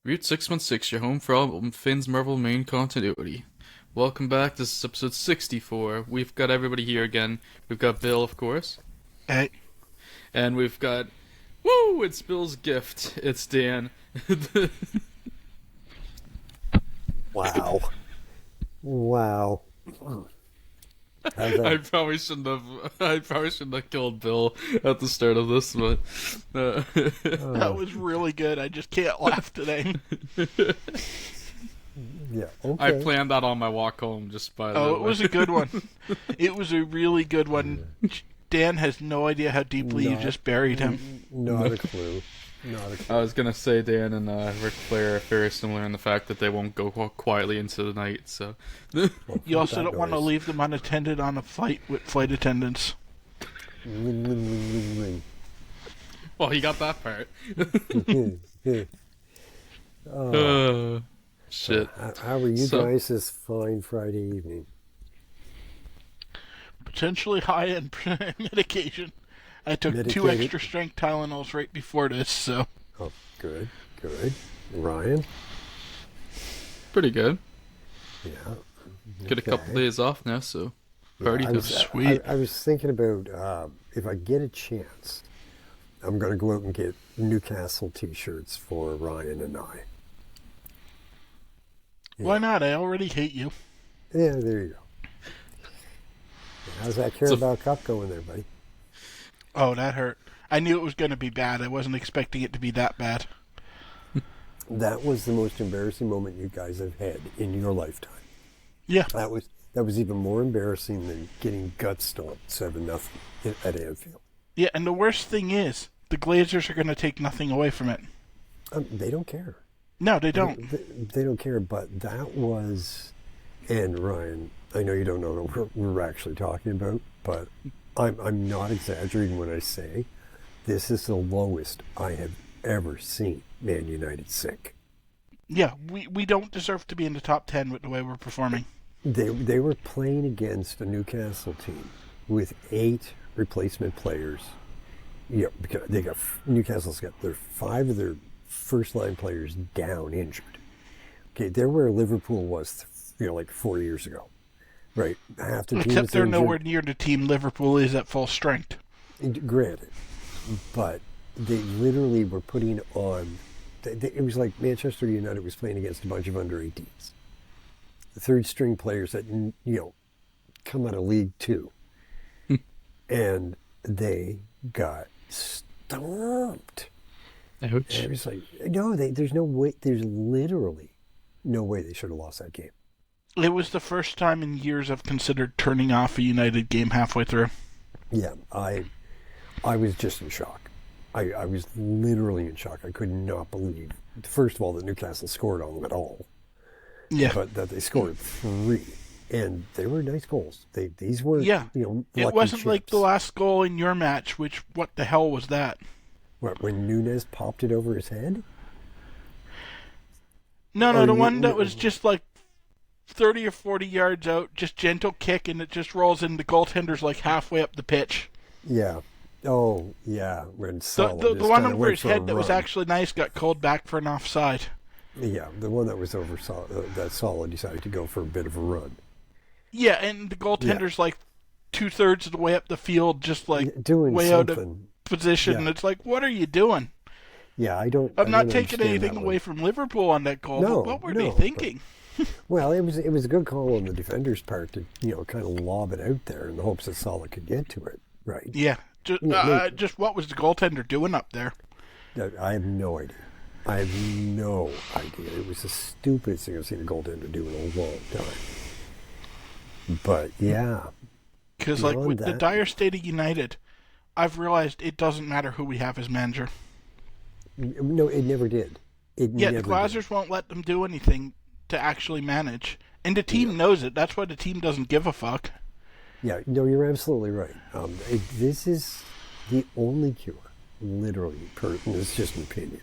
Route 616, your home for all Finn's Marvel main continuity. Welcome back. This is episode 64. We've got everybody here again. We've got Bill, of course. Hey, And we've got. Woo! It's Bill's gift. It's Dan. Wow. Wow. How's I that? probably shouldn't have. I probably shouldn't have killed Bill at the start of this, but. that was really good. I just can't laugh today. Yeah, I okay. planned that on my walk home, just by the way. Oh, it was a good one. It was a really good one. Dan has no idea how deeply you Not- just buried him. Not a clue. Not a clue. I was gonna say Dan and Ric Flair are very similar in the fact that they won't go quietly into the night. So, You also That don't want to noise. leave them unattended on a flight with flight attendants. Ring, ring, ring, well, he got that part. ring, ring. Oh, Shit. how are you So- guys this fine Friday evening? Potentially high in medication. I took 2 Medicated. extra strength Tylenols right before this, so. Oh, good, good. Ryan? Pretty good. Yeah. Get a couple okay. days off now, so party I time. was, Sweet. I was thinking about if I get a chance, I'm going to go out and get Newcastle t-shirts for Ryan and I. Why not? I already hate you. Yeah, there you go. How's that So- Carabao Cup going there, buddy? Oh, that hurt. I knew it was going to be bad. I wasn't expecting it to be that bad. That was the most embarrassing moment you guys have had in your lifetime. Yeah. That was even more embarrassing than getting gut stomped 7-0 at Anfield. Yeah, and the worst thing is, the Glazers are going to take nothing away from it. They don't care. No, they don't. They don't care. But that was, and Ryan, I know you don't know what we're actually talking about, but I'm not exaggerating when I say this is the lowest I have ever seen Man United sink. Yeah, we don't deserve to be in the top 10 with the way we're performing. They were playing against a Newcastle team with 8 replacement players. Yeah, because Newcastle's got 5 of their first line players down injured. Okay, they're where Liverpool was, like 4 years ago, right? Half the team Except is they're injured. nowhere near the team Liverpool is at full strength. Granted, but they literally were putting on. It was like Manchester United was playing against a bunch of under 18s. The third string players that come out of League Two, and they got stomped. And Ouch. it was like, no, there's no way. There's literally no way they should have lost that game. It was the first time in years I've considered turning off a United game halfway through. Yeah, I was just in shock. I was literally in shock. I could not believe, first of all, that Newcastle scored on them at all, Yeah. but that they scored 3, and they were nice goals. These were, Yeah. lucky It wasn't like chips. the last goal in your match, which, what the hell was that? What, when Nunes popped it over his head? No, Oh, the you- one that was just like 30 or 40 yards out, just gentle kick, and it just rolls in the goaltender's like halfway up the pitch. Yeah. Oh, yeah. When The, Salah the, the just one kinda over went his for a head that was run. actually nice got called back for an offside. Yeah, the one that was over that Salah decided to go for a bit of a run. Yeah, and the goaltender's like 2/3 of the way up the field, just like Doing way out of something. position. Yeah. And it's like, what are you doing? Yeah, I don't. I'm I not don't taking understand anything that one. away from Liverpool on that goal, No, but what were they no, thinking? Well, it was a good call on the defender's part to kind of lob it out there in the hopes that Salah could get to it. Right? Yeah, just, Yeah, just what was the goaltender doing up there? I have no idea. I have no idea. It was the stupidest thing I've seen a goaltender do in a long time. But yeah, Because like Beyond with the that- dire state of United, I've realized it doesn't matter who we have as manager. no, it never did. It Yeah, never the Glazers won't let them do anything to actually manage, and the team knows it. That's why the team doesn't give a fuck. did. Yeah, no, you're absolutely right. This is the only cure, literally. And it's just an opinion.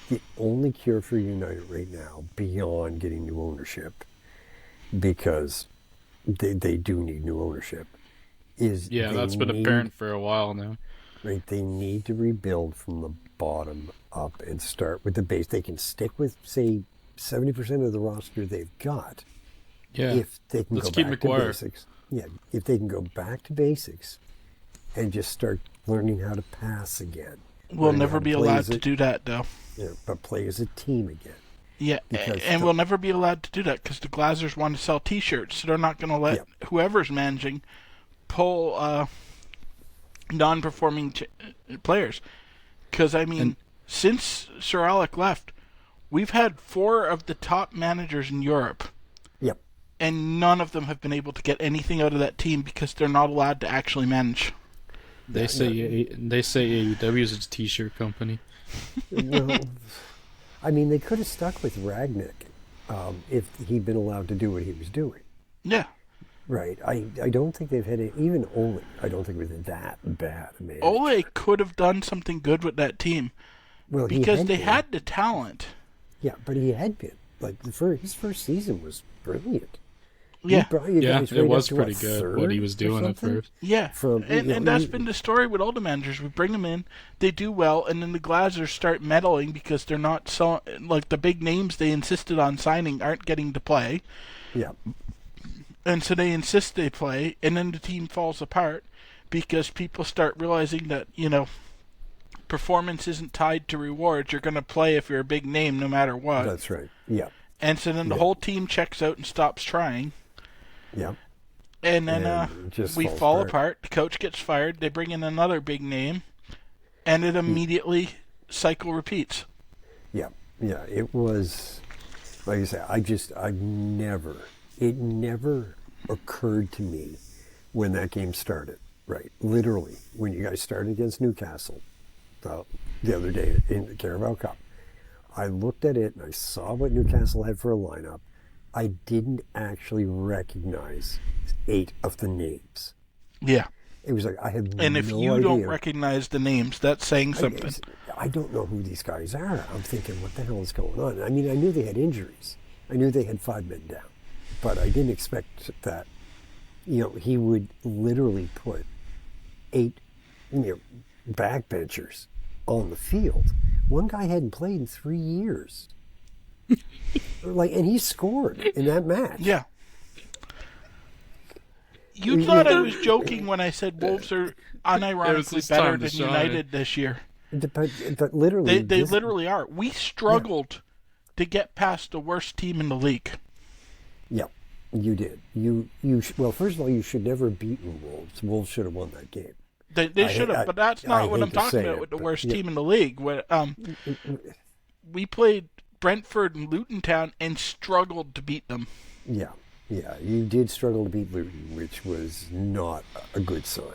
The only cure for United right now, beyond getting new ownership, because they do need new ownership, is Yeah, they that's been need- apparent for a while now. right? They need to rebuild from the bottom up and start with the base. They can stick with, say, 70% of the roster they've got Yeah. if they can Let's go keep back to McGuire. basics. Yeah, if they can go back to basics and just start learning how to pass again. We'll learning never how to be play allowed as to do that, though. but play as a team again. Yeah, Because and we'll never be allowed to do that because the Glazers want to sell T-shirts, so they're not going to let whoever's managing pull non-performing players. Because, I mean, since Sir Alec left, we've had 4 of the top managers in Europe, Yep. and none of them have been able to get anything out of that team because they're not allowed to actually manage. They say AEW is a t-shirt company. Well, I mean, they could have stuck with Ragnick if he'd been allowed to do what he was doing. Yeah. Right. I don't think they've had it. Even Ole, I don't think it was that bad a man. Ole could have done something good with that team Well, because they been. had the talent. Yeah, but he had been. Like, his first season was brilliant. Yeah. He brought you guys it right was up to, pretty what, good third what he was or doing at something? first. Yeah, and that's he- been the story with all the managers. We bring them in, they do well, and then the Glazers start meddling because they're not so like the big names they insisted on signing aren't getting to play, Yeah. and so they insist they play, and then the team falls apart because people start realizing that performance isn't tied to rewards. You're going to play if you're a big name, no matter what. That's right. Yeah. And so then the whole team checks out and stops trying. Yeah. And then And it just we falls fall apart. apart. The coach gets fired. They bring in another big name, and it immediately cycle repeats. Yeah. Yeah. It was, like I say, it never occurred to me when that game started, right? Literally, when you guys started against Newcastle the other day in the Carabao Cup, I looked at it and I saw what Newcastle had for a lineup. I didn't actually recognize 8 of the names. Yeah. It was like I had And if no you idea. don't recognize the names, that's saying something. I don't know who these guys are. I'm thinking, what the hell is going on? I mean, I knew they had injuries. I knew they had 5 men down. But I didn't expect that, he would literally put 8, backbenchers on the field. One guy hadn't played in 3 years. And he scored in that match. Yeah. You thought I was joking when I said Wolves are unironically his better time to than shine. United this year. But literally, They literally are. We struggled to get past the worst team in the league. Yeah, you did. Well, first of all, you should never have beaten Wolves. Wolves should have won that game. They should have, but that's not what hate I'm to talking say about it, with the but worst yeah. team in the league. We played Brentford and Luton Town and struggled to beat them. Yeah, you did struggle to beat Luton, which was not a good sign.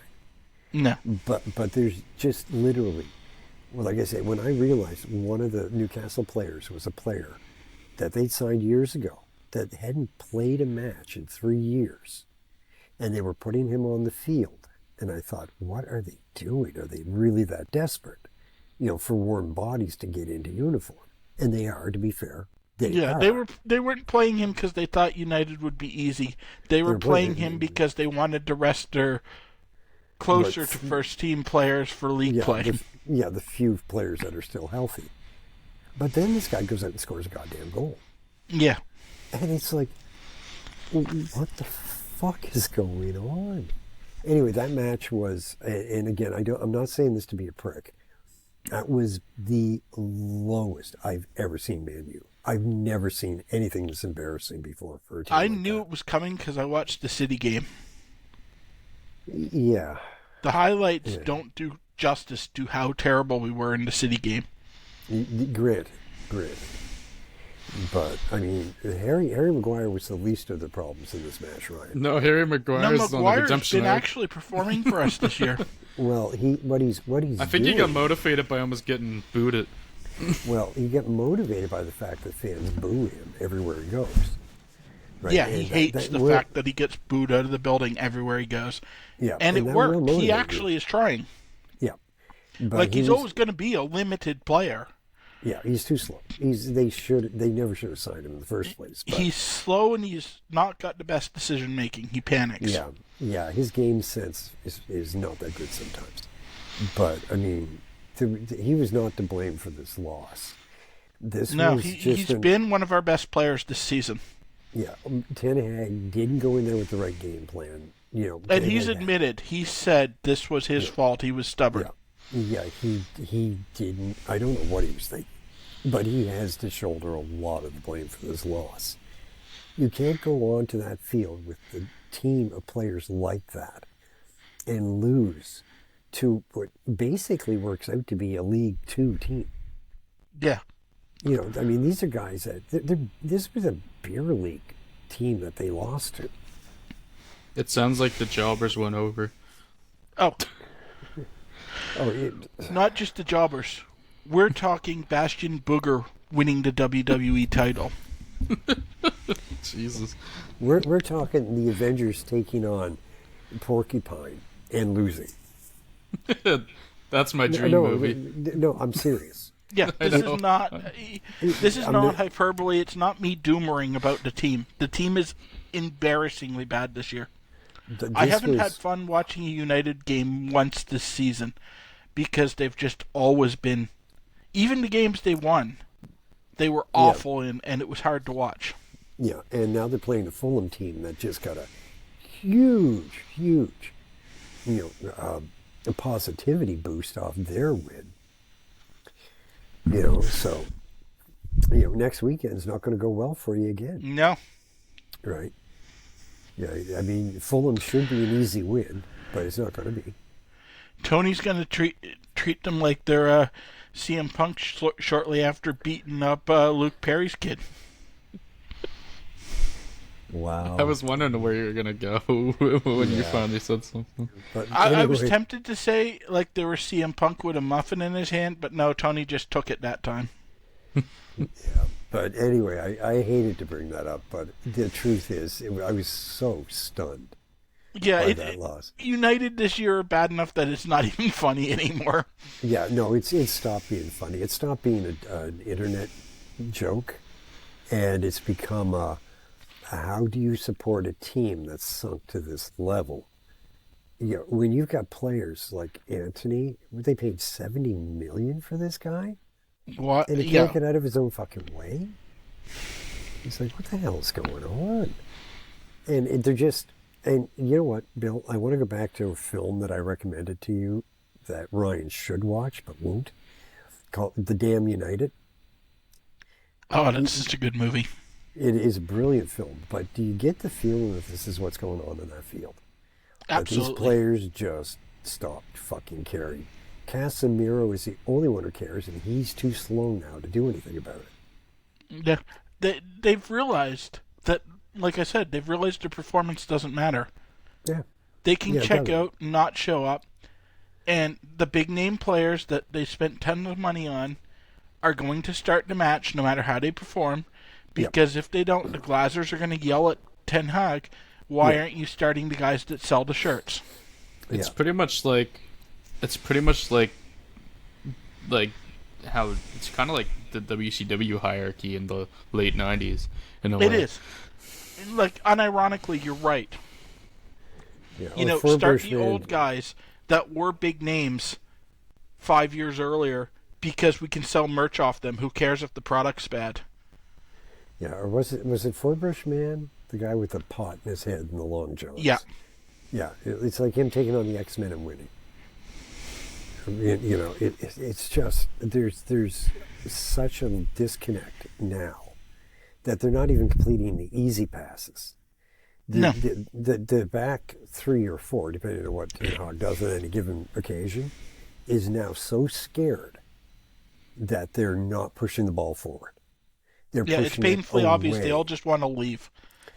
No. But there's just literally, well, like I said, when I realized one of the Newcastle players was a player that they'd signed years ago that hadn't played a match in 3 years, and they were putting him on the field, and I thought, what are they doing? Are they really that desperate, for warm bodies to get into uniform? And they are, to be fair. They are. They weren't playing him because they thought United would be easy. They were playing him because they wanted to rest their closer to first team players for league play. The few players that are still healthy. But then this guy goes out and scores a goddamn goal. Yeah. And it's like, what the fuck is going on? Anyway, that match was, and again, I'm not saying this to be a prick. That was the lowest I've ever seen Man U. I've never seen anything this embarrassing before for a team. I like knew that. it was coming because I watched the City game. Yeah. The highlights don't do justice to how terrible we were in the City game. Grit. But, I mean, Harry Maguire was the least of the problems in this match, Ryan. No, Harry Maguire's on the Maguire's redemption been arc. actually performing for us this year. Well, what he's I think he doing, got motivated by almost getting booted. well, he got motivated by the fact that fans boo him everywhere he goes. Right? Yeah, And he hates the fact that he gets booed out of the building everywhere he goes. Yeah, And it that will worked. He motivate actually is trying. you. Yeah. But He's always going to be a limited player. Yeah, he's too slow. They never should have signed him in the first place. But He's slow and he's not got the best decision making. He panics. yeah, his game sense is not that good sometimes. But I mean, he was not to blame for this loss. This No, was he's been one of our best players this season. Yeah, Ten Hag didn't go in there with the right game plan. And he's admitted, he said this was his fault. He was stubborn. Yeah, he didn't. I don't know what he was thinking, but he has to shoulder a lot of the blame for this loss. You can't go on to that field with the team of players like that and lose to what basically works out to be a League Two team. Yeah. I mean, these are guys that this was a beer league team that they lost to. It sounds like the jobbers went over. Oh, Oh, not just the jobbers. We're talking Bastion Booger winning the WWE title. Jesus. we're talking the Avengers taking on Porcupine and losing. That's my dream movie. No, I'm serious. Yeah, this is not hyperbole. It's not me doomering about the team. The team is embarrassingly bad this year. I haven't had fun watching a United game once this season because they've just always been, even the games they won, they were awful in, and it was hard to watch. Yeah, and now they're playing the Fulham team that just got a huge, a positivity boost off their win. So, next weekend's not going to go well for you again. No. Right. Yeah, I mean, Fulham should be an easy win, but it's not going to be. Tony's going to treat them like they're CM Punk shortly after beating up Luke Perry's kid. Wow. I was wondering where you were going to go when you finally said something. But I was tempted to say like there was CM Punk with a muffin in his hand, but no, Tony just took it that time. Yeah. But anyway, I hated to bring that up, but the truth is, I was so stunned by that loss. United this year are bad enough that it's not even funny anymore. Yeah, no, it's stopped being funny. It stopped being an internet joke, and it's become how do you support a team that's sunk to this level? When you've got players like Anthony, they paid $70 million for this guy, what? And he can't get out of his own fucking way. He's like, what the hell is going on? And they're just, and you know what, Bill? I want to go back to a film that I recommended to you that Ryan should watch but won't, called The Damn United. Oh, that's such a good movie. It is a brilliant film, but do you get the feeling that this is what's going on in that field? Absolutely. That these players just stopped fucking caring. Casemiro is the only one who cares, and he's too slow now to do anything about it. Yeah, they've realized that, like I said, they've realized their performance doesn't matter. Yeah. They can check out, not show up, and the big name players that they spent tons of money on are going to start the match no matter how they perform, because if they don't, the Glazers are going to yell at Ten Hag, why aren't you starting the guys that sell the shirts? It's pretty much like how it's kind of like the WCW hierarchy in the late 90s in a way. It is. Like, unironically, you're right. Yeah, start the old guys that were big names 5 years earlier because we can sell merch off them. Who cares if the product's bad? Yeah, or was it Forbush Man, the guy with the pot in his head and the long johns? Yeah. Yeah, it's like him taking on the X-Men and winning. It's just there's such a disconnect now that they're not even completing the easy passes. The back 3 or 4, depending on what Ten Hag does on any given occasion, is now so scared that they're not pushing the ball forward. It's painfully obvious. They all just want to leave.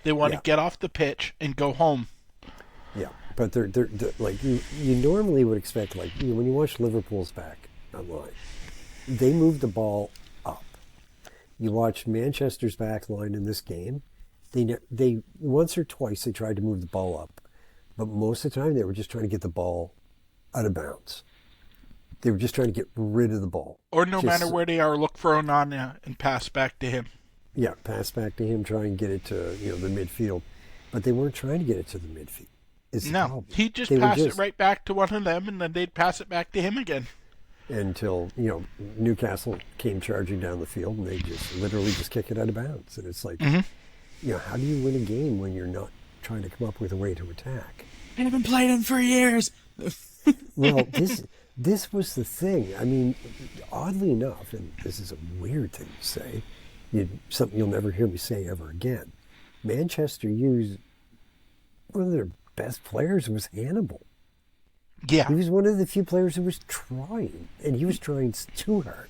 They want to get off the pitch and go home. Yeah, but they're like you normally would expect, like when you watch Liverpool's back online, they move the ball up. You watch Manchester's back line in this game, they once or twice they tried to move the ball up, but most of the time they were just trying to get the ball out of bounds. They were just trying to get rid of the ball. Or no matter where they are, look for Onana and pass back to him. Yeah, pass back to him, try and get it to the midfield. But they weren't trying to get it to the midfield. Is the No, problem. he'd just They would pass it right back to one of them, and then they'd pass it back to him again. Until, Newcastle came charging down the field and they just literally just kick it out of bounds. And it's like, how do you win a game when you're not trying to come up with a way to attack? I haven't played him for years. Well, this was the thing. I mean, oddly enough, and this is a weird thing to say, something you'll never hear me say ever again. Manchester used one of their best players was Hannibal. Yeah. He was one of the few players who was trying, and he was trying too hard.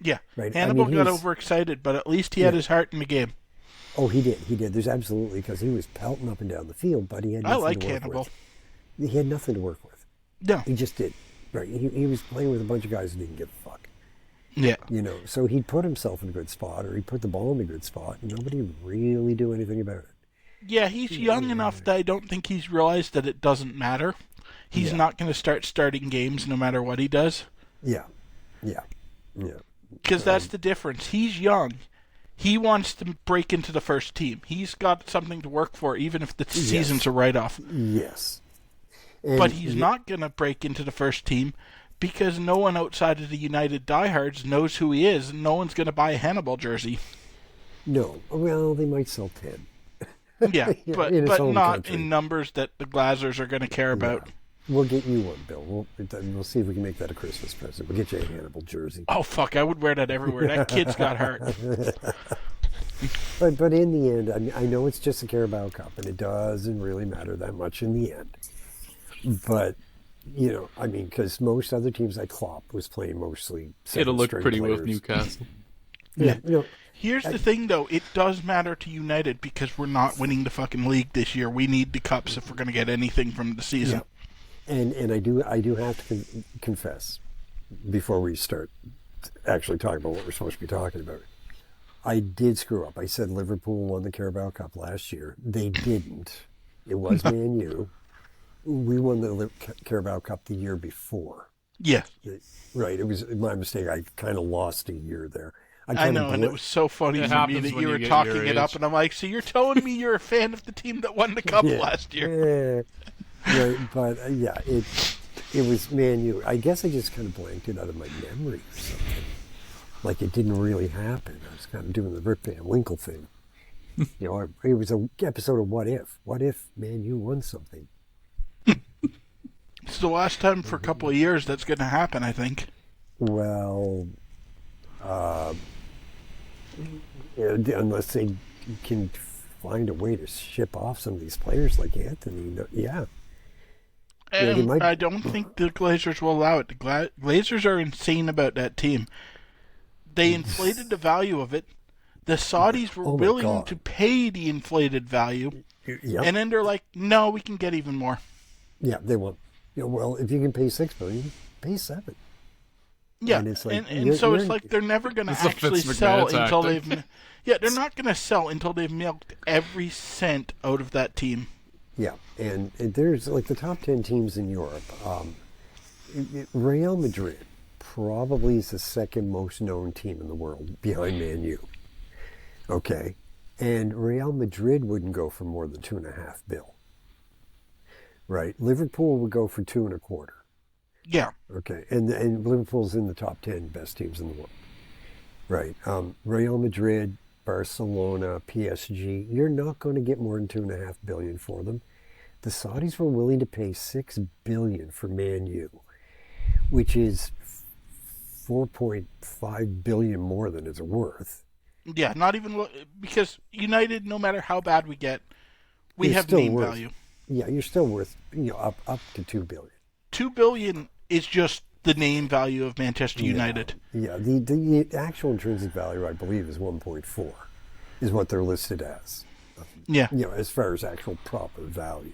Yeah. Right. Hannibal got overexcited, but at least he had his heart in the game. Oh, he did. There's absolutely, because he was pelting up and down the field, but he had nothing to work Hannibal. with. He had nothing to work with. No. He just did. Right. He was playing with a bunch of guys who didn't give a fuck. Yeah. So he'd put himself in a good spot, or he'd put the ball in a good spot, and nobody would really do anything about it. Yeah, he's young enough that I don't think he's realized that it doesn't matter. He's not going to starting games no matter what he does. Yeah. Because that's the difference. He's young. He wants to break into the first team. He's got something to work for, even if the season's a write-off. Yes. But he's not going to break into the first team because no one outside of the United diehards knows who he is, and no one's going to buy a Hannibal jersey. No. Well, they might sell 10. Yeah, but not country. in numbers that the Glazers are going to care about. We'll get you one, Bill. We'll see if we can make that a Christmas present. We'll get you a Hannibal jersey. Oh, fuck, I would wear that everywhere. That kid's got heart. But in the end, I know it's just a Carabao Cup, and it doesn't really matter that much in the end. But, because most other teams like Klopp was playing mostly It'll look pretty players. with Newcastle. Yeah. Here's the thing, though. It does matter to United because we're not winning the fucking league this year. We need the cups if we're going to get anything from the season. Yeah. And I do have to confess, before we start actually talking about what we're supposed to be talking about, I did screw up. I said Liverpool won the Carabao Cup last year. They didn't. It was Man U. We won the Carabao Cup the year before. Yeah. Right. It was my mistake. I kind of lost a year there. I know, and it was so funny to me that you were talking it up, and I'm like, so you're telling me you're a fan of the team that won the Cup last year? Right, but it was Man U. I guess I just kind of blanked it out of my memory or something. Like it didn't really happen. I was kind of doing the Rip Van Winkle thing. It was an episode of What If? What if Man U won something? It's the last time for a couple of years that's going to happen, I think. Well, unless they can find a way to ship off some of these players like Anthony, yeah. And I don't think the Glazers will allow it. The Glazers are insane about that team. They inflated the value of it. The Saudis were willing to pay the inflated value. Yep. And then they're like, no, we can get even more. Yeah, they won't. Well, if you can pay $6 billion, pay $7 billion. Yeah, and it's like, it's like they're never going to actually sell until they've... Yeah, they're not going to sell until they've milked every cent out of that team. Yeah, and there's like the top 10 teams in Europe. Real Madrid probably is the second most known team in the world behind Man U. Okay, and Real Madrid wouldn't go for more than $2.5 billion. Right, Liverpool would go for $2.25 billion. Yeah. Okay, and Liverpool's in the top 10 best teams in the world. Right, Real Madrid, Barcelona, PSG, you're not going to get more than $2.5 billion for them. The Saudis were willing to pay $6 billion for Man U, which is $4.5 billion more than it's worth. Yeah, not even because United, no matter how bad we get, we have name value. Yeah, you're still worth up to $2 billion. $2 billion is just the name value of Manchester United. Yeah, the actual intrinsic value, I believe, is 1.4, is what they're listed as. Yeah. As far as actual proper value,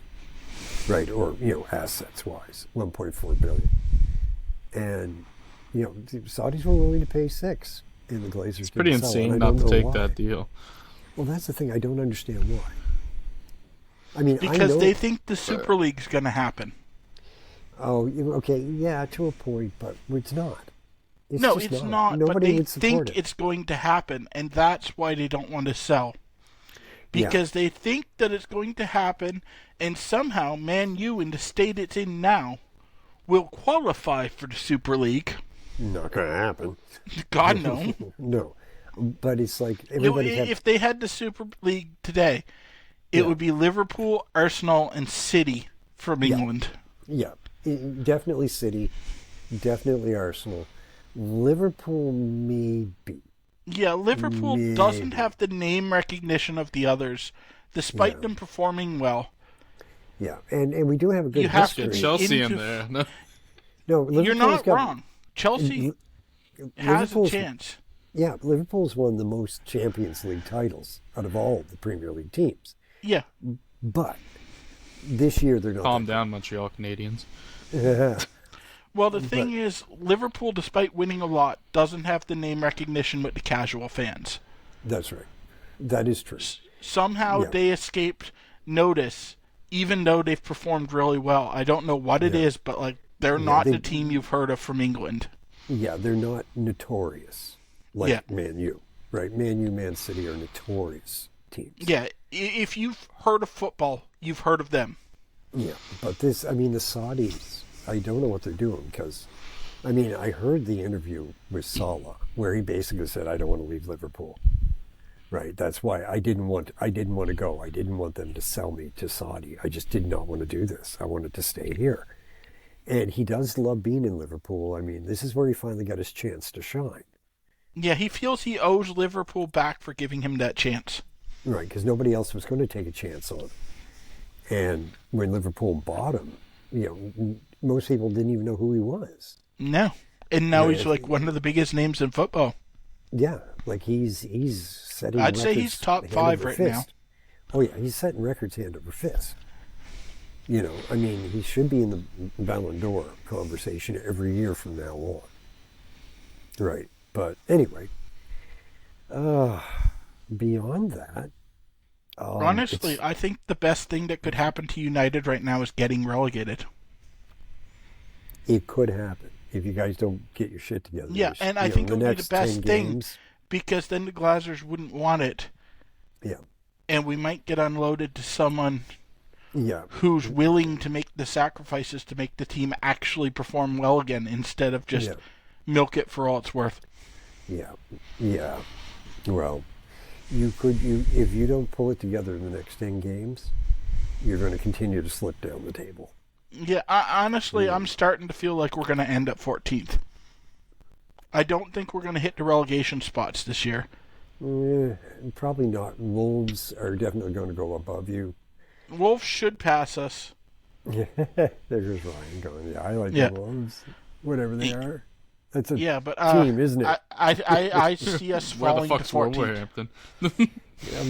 right? Or assets wise, 1.4 billion. And the Saudis were willing to pay $6 billion, and the Glazers. It's pretty insane not to take that deal. Well, that's the thing. I don't understand why. I mean, because they think the Super League's going to happen. Oh, okay, yeah, to a point, but it's not. It's not. Nobody but they would support think it's going to happen, and that's why they don't want to sell. Yeah. because they think that it's going to happen, and somehow Man U, in the state it's in now, will qualify for the Super League. Not going to happen. God, no. No. But it's like You know, everybody had. if they had the Super League today, it Yeah. would be Liverpool, Arsenal, and City from Yeah. England. Yeah. Definitely City. Definitely Arsenal. Liverpool, maybe. Yeah, Liverpool doesn't have the name recognition of the others, despite Yeah. them performing well. Yeah. And we do have a good You have history. to Get be Chelsea into- in there. No. No, Liverpool's You're not got, wrong. Chelsea has a Liverpool's, chance. Yeah, Liverpool's won the most Champions League titles out of all the Premier League teams. Yeah. But this year they're not. Calm down, Montreal Canadiens. Well, the thing is, Liverpool, despite winning a lot, doesn't have the name recognition with the casual fans. That's right. That is true. Somehow Yeah. they escaped notice, even though they've performed really well. I don't know what it Yeah. is, but like they're not they- the team you've heard of from England. Yeah, they're not notorious like Yeah. Man U, right? Man U, Man City are notorious teams. Yeah, if you've heard of football, you've heard of them. Yeah, but the Saudis, I don't know what they're doing because, I heard the interview with Salah where he basically said, "I don't want to leave Liverpool." Right. That's why I didn't want to go. I didn't want them to sell me to Saudi. I just did not want to do this. I wanted to stay here. And he does love being in Liverpool. This is where he finally got his chance to shine. Yeah, he feels he owes Liverpool back for giving him that chance. Right, because nobody else was going to take a chance on him. And when Liverpool bought him, most people didn't even know who he was. No. And now Yeah, he's like one of the biggest names in football. Yeah, like he's setting I'd say records he's top hand 5 over right now. fist. Oh yeah, he's setting records hand over fist. He should be in the Ballon d'Or conversation every year from now on. Right, but anyway, beyond that, Honestly, I think the best thing that could happen to United right now is getting relegated. it could happen if you guys don't get your shit together. Yeah, There's, and I think it the would be the next best 10 thing. games, Because then the Glazers wouldn't want it, Yeah, and we might get unloaded to someone yeah, who's willing to make the sacrifices to make the team actually perform well again instead of just Yeah. milk it for all it's worth. yeah. Well, if you don't pull it together in the next 10 games, you're going to continue to slip down the table. Yeah, honestly, I'm starting to feel like we're going to end up 14th. I don't think we're going to hit the relegation spots this year. Probably not. Wolves are definitely going to go above you. Wolves should pass us. There's Ryan going, yeah, I like Yeah. the Wolves, whatever they are. That's a Yeah, but team, isn't it? I see us Where the falling to fuck's 14th. Wolverhampton?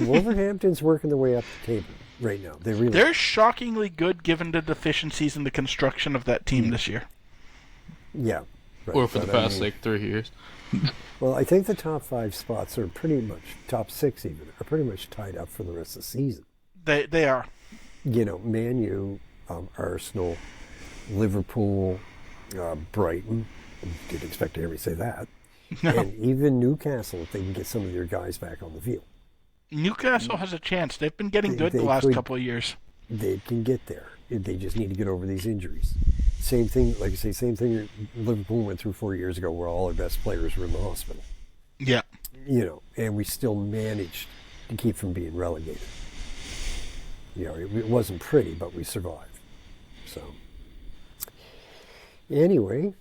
Wolverhampton's working their way up the table right now. They really They're shockingly good given the deficiencies in the construction of that team this year. Yeah. Right, Or for the but past, 3 years. Well, I think the top 5 spots are pretty much, top 6 even, are pretty much tied up for the rest of the season. They are. Man U, Arsenal, Liverpool, Brighton. Didn't expect to hear me say that. No. And even Newcastle, if they can get some of their guys back on the field. Newcastle has a chance. They've been getting good the They last could- couple of years. They can get there. They just need to get over these injuries. Same thing, like I say, same thing Liverpool went through 4 years ago where all our best players were in the hospital. Yeah. And we still managed to keep from being relegated. It wasn't pretty, but we survived. So, anyway,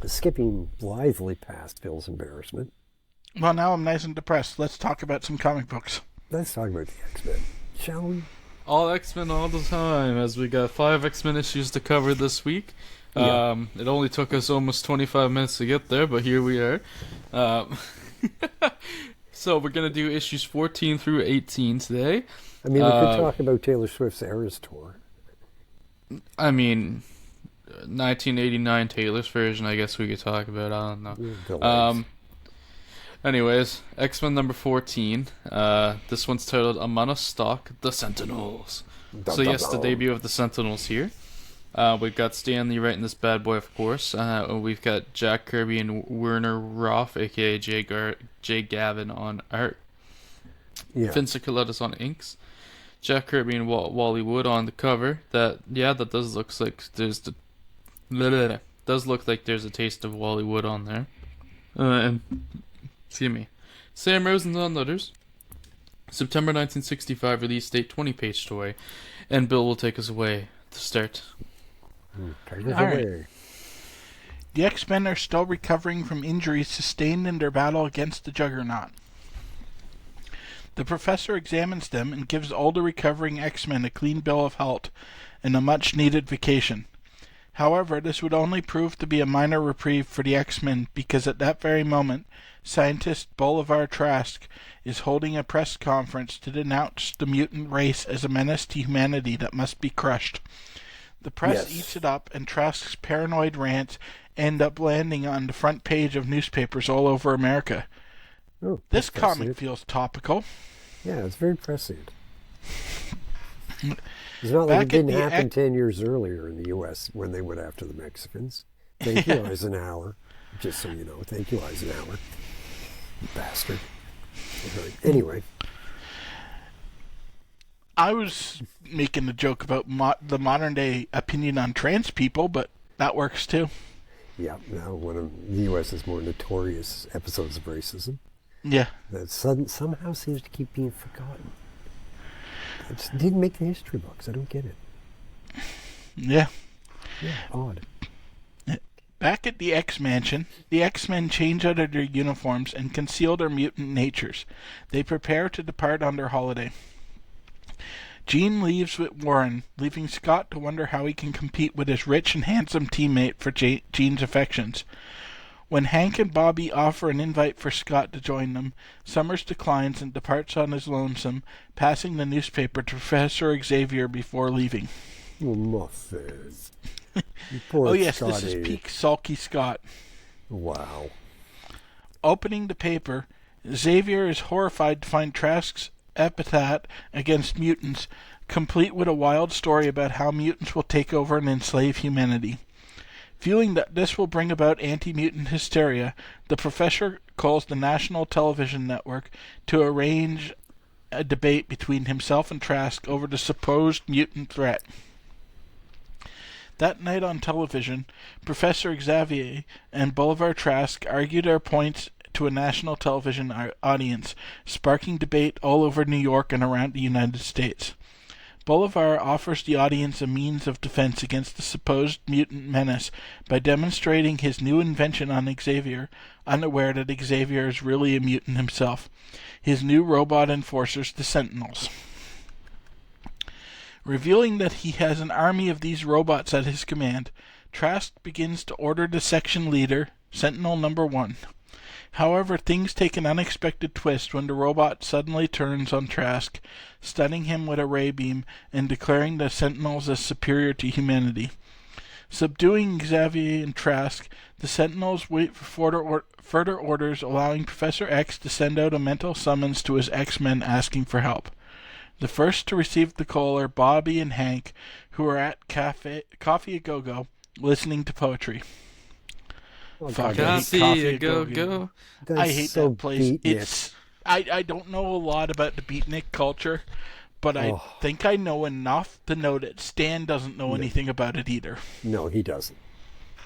skipping blithely past Phil's embarrassment, Well, now I'm nice and depressed. Let's talk about some comic books. let's talk about the X-Men, shall we? All X-Men all the time, as we got 5 X-Men issues to cover this week. Yeah. It only took us almost 25 minutes to get there, but here we are. So we're going to do issues 14 through 18 today. We could talk about Taylor Swift's Eras Tour. 1989 Taylor's version, I guess we could talk about. I don't know. Delights. Anyways, X-Men number 14. This one's titled Among Us Stock, The Sentinels. So yes, the debut of the Sentinels here. We've got Stan Lee writing this bad boy, of course. We've got Jack Kirby and Werner Roth, aka Jay Gavin, on art. Yeah. Vince Coletta's on inks. Jack Kirby and Wally Wood on the cover. That does look like there's a taste of Wally Wood on there. And excuse me, Sam Rosen's on letters. September 1965 release date, 20-page story, and Bill will take us away to start. Take us away. The X-Men are still recovering from injuries sustained in their battle against the Juggernaut. The Professor examines them and gives all the recovering X-Men a clean bill of health and a much-needed vacation. However, this would only prove to be a minor reprieve for the X-Men because at that very moment, scientist Bolivar Trask is holding a press conference to denounce the mutant race as a menace to humanity that must be crushed. The press eats it up, and Trask's paranoid rants end up landing on the front page of newspapers all over America. Oh, this comic feels topical. Yeah, it's very prescient. It's not like it didn't happen 10 years earlier in the U.S. when they went after the Mexicans. Thank you, Eisenhower. Just so you know, thank you, Eisenhower. You bastard. Right. Anyway. I was making a joke about the modern-day opinion on trans people, but that works too. Yeah, now one of the U.S.'s more notorious episodes of racism. Yeah. That somehow seems to keep being forgotten. It just didn't make the history books. I don't get it. Yeah. Yeah, odd. Back at the X-Mansion, the X-Men change out of their uniforms and conceal their mutant natures. They prepare to depart on their holiday. Jean leaves with Warren, leaving Scott to wonder how he can compete with his rich and handsome teammate for Jean's affections. When Hank and Bobby offer an invite for Scott to join them, Summers declines and departs on his lonesome, passing the newspaper to Professor Xavier before leaving. Oh, Muffin. Poor oh yes, Scotty. This is peak sulky Scott. Wow. Opening the paper, Xavier is horrified to find Trask's epitaph against mutants, complete with a wild story about how mutants will take over and enslave humanity. Feeling that this will bring about anti-mutant hysteria, the professor calls the National Television Network to arrange a debate between himself and Trask over the supposed mutant threat. That night on television, Professor Xavier and Bolivar Trask argue their points to a national television audience, sparking debate all over New York and around the United States. Bolivar offers the audience a means of defense against the supposed mutant menace by demonstrating his new invention on Xavier, unaware that Xavier is really a mutant himself. His new robot enforcers, the Sentinels. Revealing that he has an army of these robots at his command, Trask begins to order the section leader, Sentinel Number 1. However, things take an unexpected twist when the robot suddenly turns on Trask, stunning him with a ray beam and declaring the Sentinels as superior to humanity. Subduing Xavier and Trask, the Sentinels wait for further orders, allowing Professor X to send out a mental summons to his X-Men asking for help. The first to receive the call are Bobby and Hank, who are at Coffee A Go-Go, listening to poetry. Oh, Coffee A Go-Go. I hate so that place. beatnik. I don't know a lot about the beatnik culture, but I think I know enough to know that Stan doesn't know anything about it either. No, he doesn't.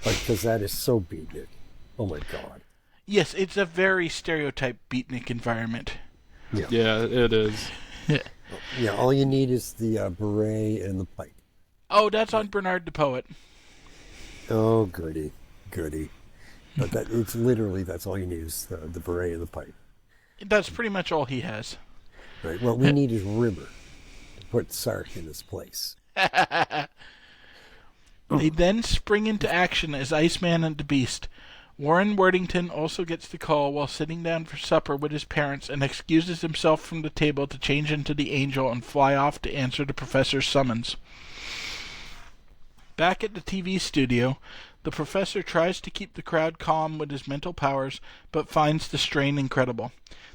Because that is so beatnik. Oh my God. Yes, it's a very stereotyped beatnik environment. Yeah, it is. Yeah, all you need is the beret and the pipe. Oh, that's on Bernard the Poet. Oh, goody. But it's literally, that's all you need is the beret and the pipe. That's pretty much all he has. Right. What we need is Rimmer to put Sark in his place. They then spring into action as Iceman and the Beast. Warren Worthington also gets the call while sitting down for supper with his parents and excuses himself from the table to change into the Angel and fly off to answer the professor's summons. Back at the TV studio, the professor tries to keep the crowd calm with his mental powers, but finds the strain incredible.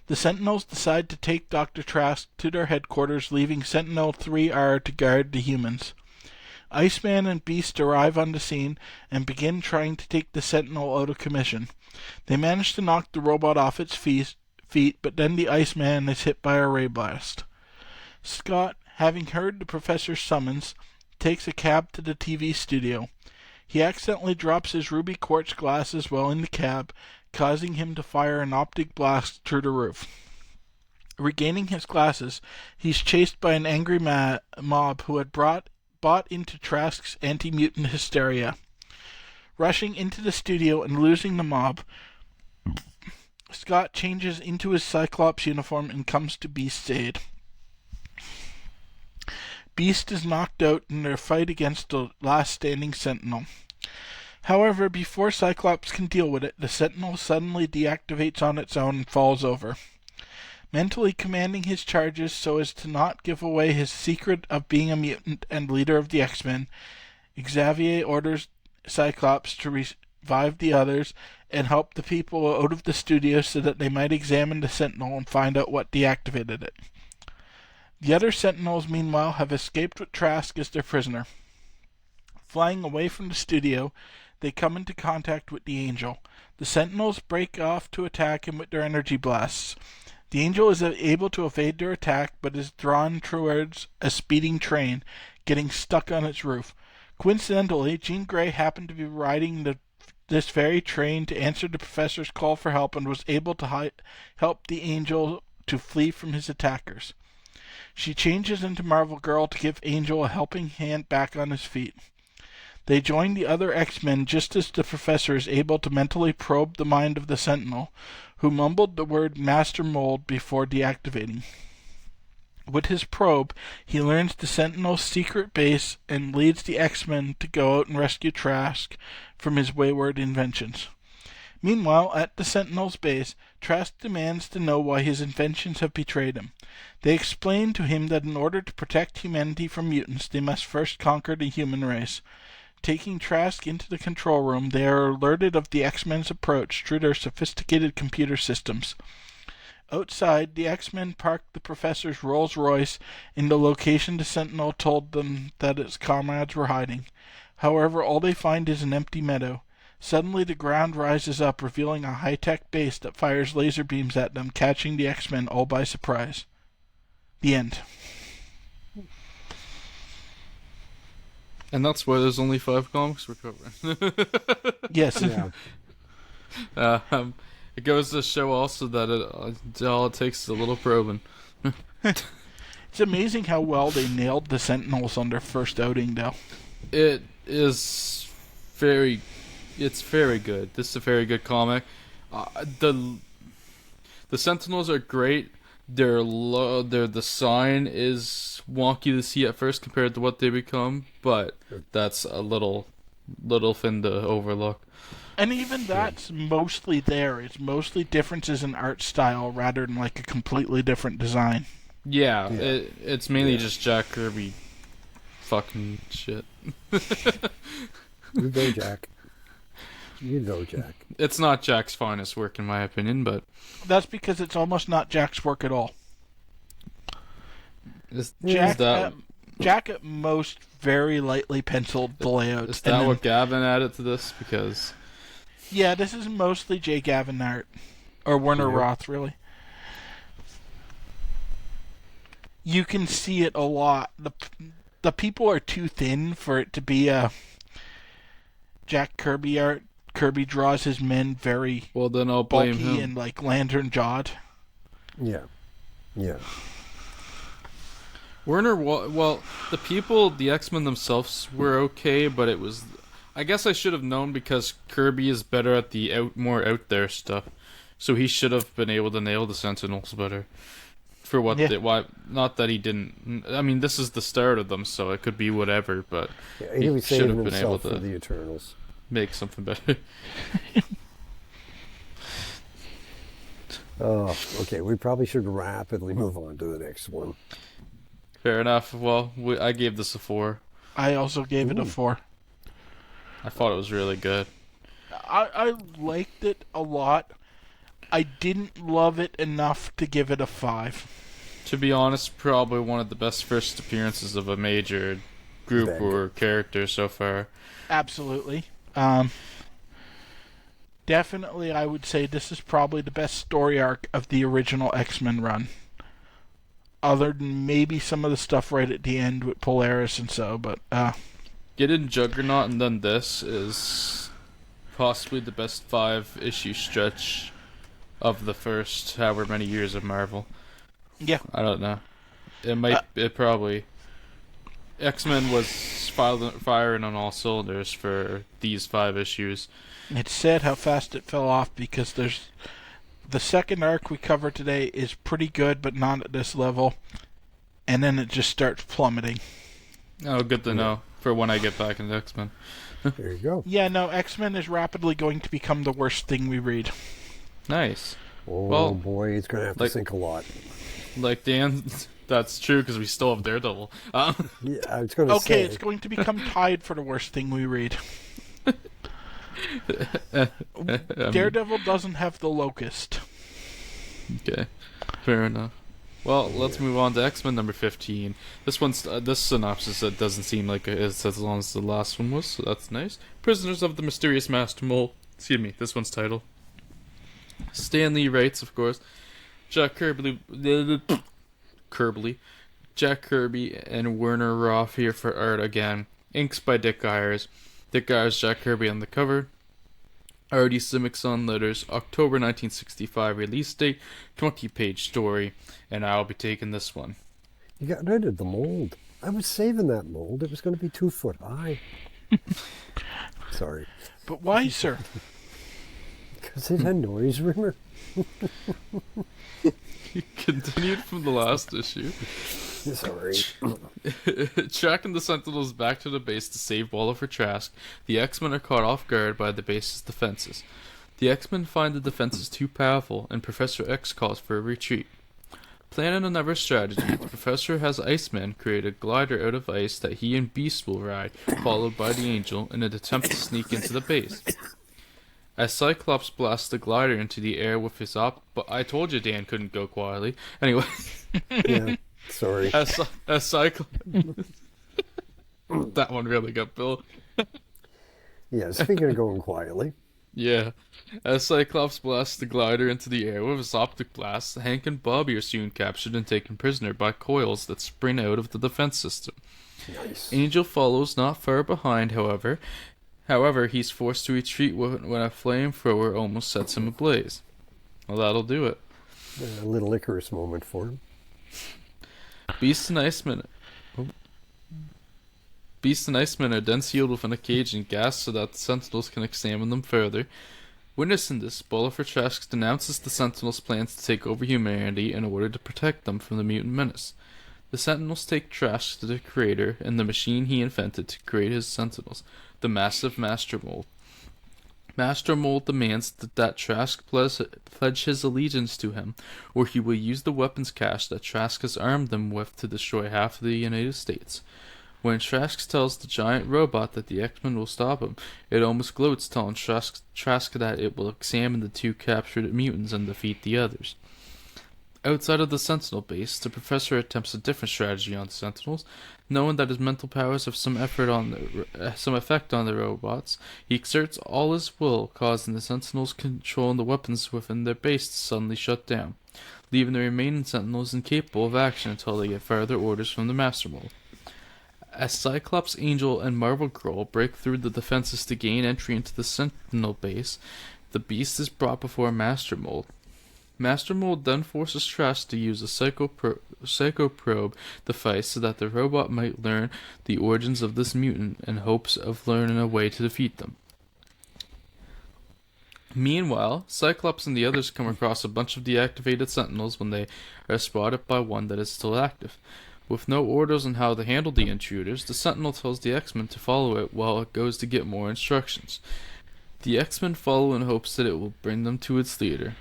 The Sentinels decide to take Dr. Trask to their headquarters, leaving Sentinel 3R to guard the humans. Iceman and Beast arrive on the scene and begin trying to take the Sentinel out of commission. They manage to knock the robot off its feet, feet, but then the Iceman is hit by a ray blast. Scott, having heard the professor's summons, takes a cab to the TV studio. He accidentally drops his ruby quartz glasses while in the cab, causing him to fire an optic blast through the roof. Regaining his glasses, he's chased by an angry mob who had bought into Trask's anti-mutant hysteria. Rushing into the studio and losing the mob, Scott changes into his Cyclops uniform and comes to Beast's aid. Beast is knocked out in their fight against the last standing Sentinel. However, before Cyclops can deal with it, the Sentinel suddenly deactivates on its own and falls over. Mentally commanding his charges so as to not give away his secret of being a mutant and leader of the X-Men, Xavier orders Cyclops to revive the others and help the people out of the studio so that they might examine the Sentinel and find out what deactivated it. The other Sentinels, meanwhile, have escaped with Trask as their prisoner. Flying away from the studio, they come into contact with the Angel. The Sentinels break off to attack him with their energy blasts. The Angel is able to evade their attack, but is drawn towards a speeding train, getting stuck on its roof. Coincidentally, Jean Grey happened to be riding this very train to answer the professor's call for help and was able to help the Angel to flee from his attackers. She changes into Marvel Girl to give Angel a helping hand back on his feet. They join the other X-Men just as the Professor is able to mentally probe the mind of the Sentinel, who mumbled the word Master Mold before deactivating. With his probe, he learns the Sentinel's secret base and leads the X-Men to go out and rescue Trask from his wayward inventions. Meanwhile, at the Sentinel's base, Trask demands to know why his inventions have betrayed him. They explain to him that in order to protect humanity from mutants, they must first conquer the human race. Taking Trask into the control room, they are alerted of the X-Men's approach through their sophisticated computer systems. Outside, the X-Men park the Professor's Rolls-Royce in the location the Sentinel told them that its comrades were hiding. However, all they find is an empty meadow. Suddenly, the ground rises up, revealing a high-tech base that fires laser beams at them, catching the X-Men all by surprise. The end. And that's why there's only 5 comics we're covering. Yes. Yeah. It goes to show also that all it takes is a little probing. It's amazing how well they nailed the Sentinels on their first outing, though. It's very good. This is a very good comic. The Sentinels are great. Their design is wonky to see at first compared to what they become, but that's a little thing to overlook. And even that's mostly there. It's mostly differences in art style rather than like a completely different design. Yeah. It's mainly just Jack Kirby fucking shit. You go, Jack. You know, Jack. It's not Jack's finest work, in my opinion, but... That's because it's almost not Jack's work at all. Jack at most very lightly penciled the layout. Is that what Gavin added to this? Because... Yeah, this is mostly Jay Gavin art. Or Werner Roth, really. You can see it a lot. The people are too thin for it to be a Jack Kirby art. Kirby draws his men very well, then I'll blame bulky him. and like lantern-jawed. Yeah. Werner, well, the people, the X-Men themselves were okay, but it was... I guess I should have known because Kirby is better at the more out there stuff. So he should have been able to nail the Sentinels better. For what why not that he didn't. I mean, this is the start of them, so it could be whatever, but he was should have saving been able himself for to the Eternals. make something better. Oh, okay. We probably should rapidly move on to the next one. Fair enough. Well, I gave this a 4. I also gave it a 4. I thought it was really good. I liked it a lot. I didn't love it enough to give it a 5. To be honest, probably one of the best first appearances of a major group or character so far. Absolutely. Definitely, I would say this is probably the best story arc of the original X-Men run. Other than maybe some of the stuff right at the end with Polaris and so, but Getting Juggernaut and then this is possibly the best 5-issue stretch of the first however many years of Marvel. yeah. I don't know. It probably. X-Men was firing on all cylinders for these 5 issues. It's sad how fast it fell off because there's the second arc we cover today is pretty good, but not at this level, and then it just starts plummeting. Oh, good to know for when I get back into X-Men. There you go. Yeah, no, X-Men is rapidly going to become the worst thing we read. Nice. Oh Well, boy, it's going to have to sink a lot. Like Dan, that's true because we still have Daredevil. Yeah, I was going to say. Okay, it's going to become tied for the worst thing we read. Daredevil doesn't have the Locust. Okay, fair enough. Well, let's move on to X-Men number 15. This synopsis that doesn't seem like it's as long as the last one was, so that's nice. Prisoners of the Mysterious Master Mold. Excuse me, this one's title. Stan Lee writes, of course. Jack Kirby, Jack Kirby and Werner Roth here for art again. Inks by Dick Ayers. Dick Ayers, Jack Kirby on the cover. Artie Simics on letters. October 1965 release date. 20-page story. And I'll be taking this one. You got rid of the mold. I was saving that mold. It was going to be 2 foot high. Sorry. But why, sir? Because it annoys Rimmer. Continued from the last issue. Sorry. Tracking the Sentinels back to the base to save Oliver Trask, the X-Men are caught off guard by the base's defenses. The X-Men find the defenses too powerful, and Professor X calls for a retreat. Planning another strategy, the Professor has Iceman create a glider out of ice that he and Beast will ride, followed by the Angel, in an attempt to sneak into the base. As Cyclops blasts the glider into the air with his but I told you Dan couldn't go quietly. Anyway. Yeah, sorry. As Cyclops... That one really got Bill. Yeah, speaking of going quietly. Yeah. As Cyclops blasts the glider into the air with his optic blast, Hank and Bobby are soon captured and taken prisoner by coils that spring out of the defense system. Nice. Angel follows not far behind, however. However, he's forced to retreat when a flamethrower almost sets him ablaze. Well, that'll do it. A little Icarus moment for him. Beast and Iceman are then sealed within a cage and gassed so that the Sentinels can examine them further. Witnessing this, Bolivar Trask denounces the Sentinels' plans to take over humanity in order to protect them from the mutant menace. The Sentinels take Trask to the creator and the machine he invented to create his Sentinels, the massive Master Mold. Master Mold demands that Trask pledge his allegiance to him, or he will use the weapons cache that Trask has armed them with to destroy half of the United States. When Trask tells the giant robot that the X-Men will stop him, it almost gloats, telling Trask that it will examine the 2 captured mutants and defeat the others. Outside of the Sentinel base, the Professor attempts a different strategy on the Sentinels. Knowing that his mental powers have some effect on the robots, he exerts all his will, causing the Sentinels controlling the weapons within their base to suddenly shut down, leaving the remaining Sentinels incapable of action until they get further orders from the Master Mold. As Cyclops, Angel, and Marvel Girl break through the defenses to gain entry into the Sentinel base, the Beast is brought before Master Mold. Master Mold then forces Trask to use a psychoprobe device so that the robot might learn the origins of this mutant in hopes of learning a way to defeat them. Meanwhile, Cyclops and the others come across a bunch of deactivated Sentinels when they are spotted by one that is still active. With no orders on how to handle the intruders, the Sentinel tells the X-Men to follow it while it goes to get more instructions. The X-Men follow in hopes that it will bring them to its leader.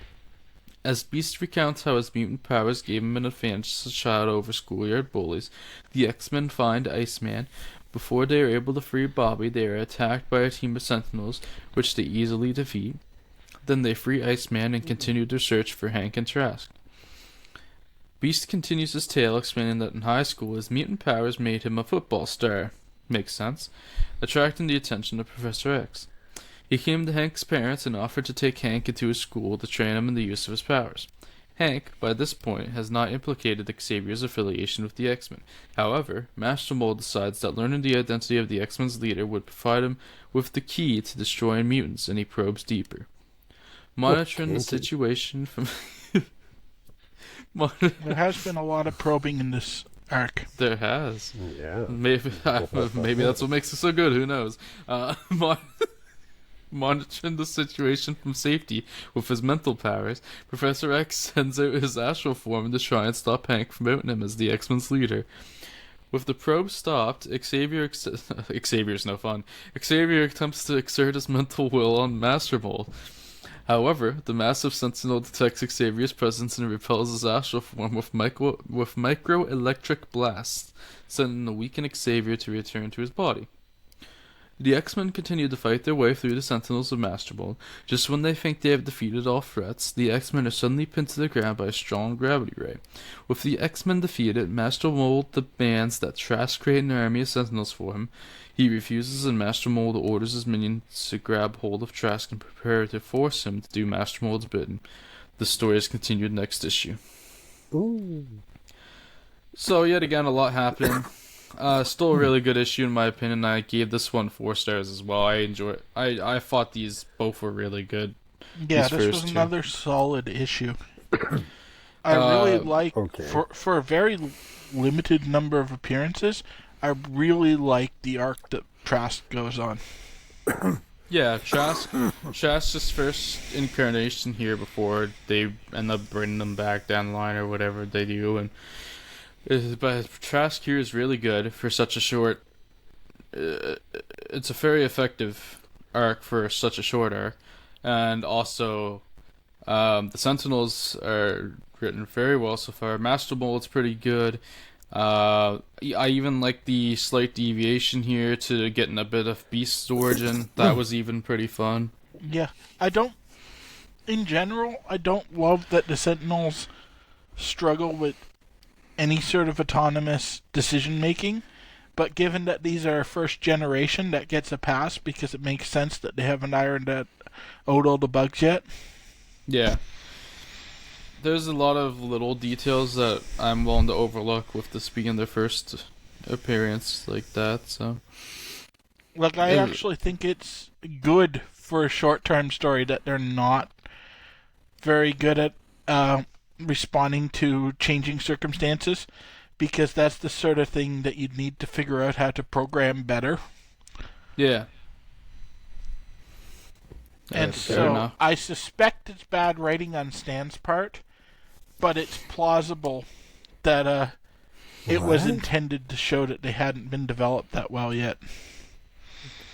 As Beast recounts how his mutant powers gave him an advantage as a child over schoolyard bullies, the X-Men find Iceman. Before they are able to free Bobby, they are attacked by a team of Sentinels, which they easily defeat. Then they free Iceman and continue their search for Hank and Trask. Beast continues his tale, explaining that in high school his mutant powers made him a football star. Makes sense. Attracting the attention of Professor X. He came to Hank's parents and offered to take Hank into his school to train him in the use of his powers. Hank, by this point, has not implicated Xavier's affiliation with the X-Men. However, Master Mold decides that learning the identity of the X-Men's leader would provide him with the key to destroying mutants, and he probes deeper. Monitoring the situation from... There has been a lot of probing in this arc. There has. Yeah. Maybe that's what makes it so good, who knows. Monitoring the situation from safety with his mental powers, Professor X sends out his astral form to try and stop Hank from outing him as the X-Men's leader. With the probe stopped, Xavier's no fun. Xavier attempts to exert his mental will on Master Mold. However, the massive Sentinel detects Xavier's presence and repels his astral form with micro-electric blasts, sending the weakened Xavier to return to his body. The X-Men continue to fight their way through the Sentinels of Master Mold. Just when they think they have defeated all threats, the X-Men are suddenly pinned to the ground by a strong gravity ray. With the X-Men defeated, Master Mold demands that Trask create an army of Sentinels for him. He refuses, and Master Mold orders his minions to grab hold of Trask and prepare to force him to do Master Mold's bidding. The story is continued next issue. Ooh. So, yet again, a lot happening. Still a really good issue in my opinion. I gave this one 4 stars as well. I enjoy it. I thought these both were really good. Yeah, this was another solid issue. I really like, for a very limited number of appearances, I really like the arc that Trask goes on. Yeah, Trask's first incarnation here before they end up bringing them back down the line or whatever they do, but Trask here is really good for such a short... it's a very effective arc for such a short arc. And also, the Sentinels are written very well so far. Master Mold's pretty good. I even like the slight deviation here to getting a bit of Beast's origin. That was even pretty fun. Yeah, in general, I don't love that the Sentinels struggle with any sort of autonomous decision-making, but given that these are first generation, that gets a pass because it makes sense that they haven't ironed out all the bugs yet. Yeah. There's a lot of little details that I'm willing to overlook with this being their first appearance like that, so... Like, I actually think it's good for a short-term story that they're not very good at responding to changing circumstances, because that's the sort of thing that you'd need to figure out how to program better. Yeah. And so I suspect it's bad writing on Stan's part, but it's plausible that it was intended to show that they hadn't been developed that well yet.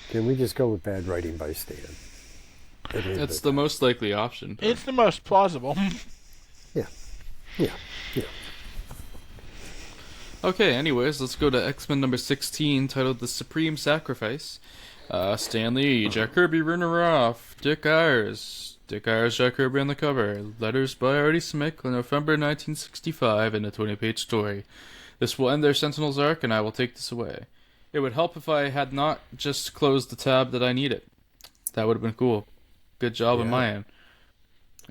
Can we just go with bad writing by Stan? That's the most likely option. It's the most plausible. Yeah. Okay, anyways, let's go to X-Men number 16, titled The Supreme Sacrifice. Stan Lee, Jack Kirby, runner off, Dick Ayers, Jack Kirby on the cover. Letters by Artie Smith, November 1965, in a 20-page story. This will end their Sentinels arc, and I will take this away. It would help if I had not just closed the tab that I needed. That would have been cool. Good job on my end.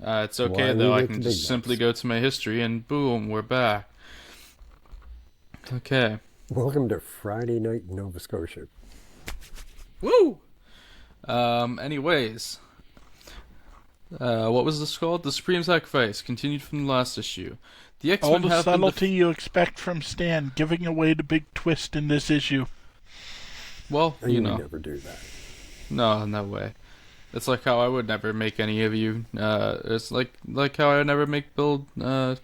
It's okay, though. I can just simply go to my history, and boom, we're back. Okay. Welcome to Friday Night in Nova Scotia. Woo! Anyways. What was this called? The Supreme Sacrifice, continued from the last issue. The X-Men all the subtlety you expect from Stan, giving away the big twist in this issue. Well, you know. would never do that. No way. It's like how I would never make any of you. It's like how I would never make Bill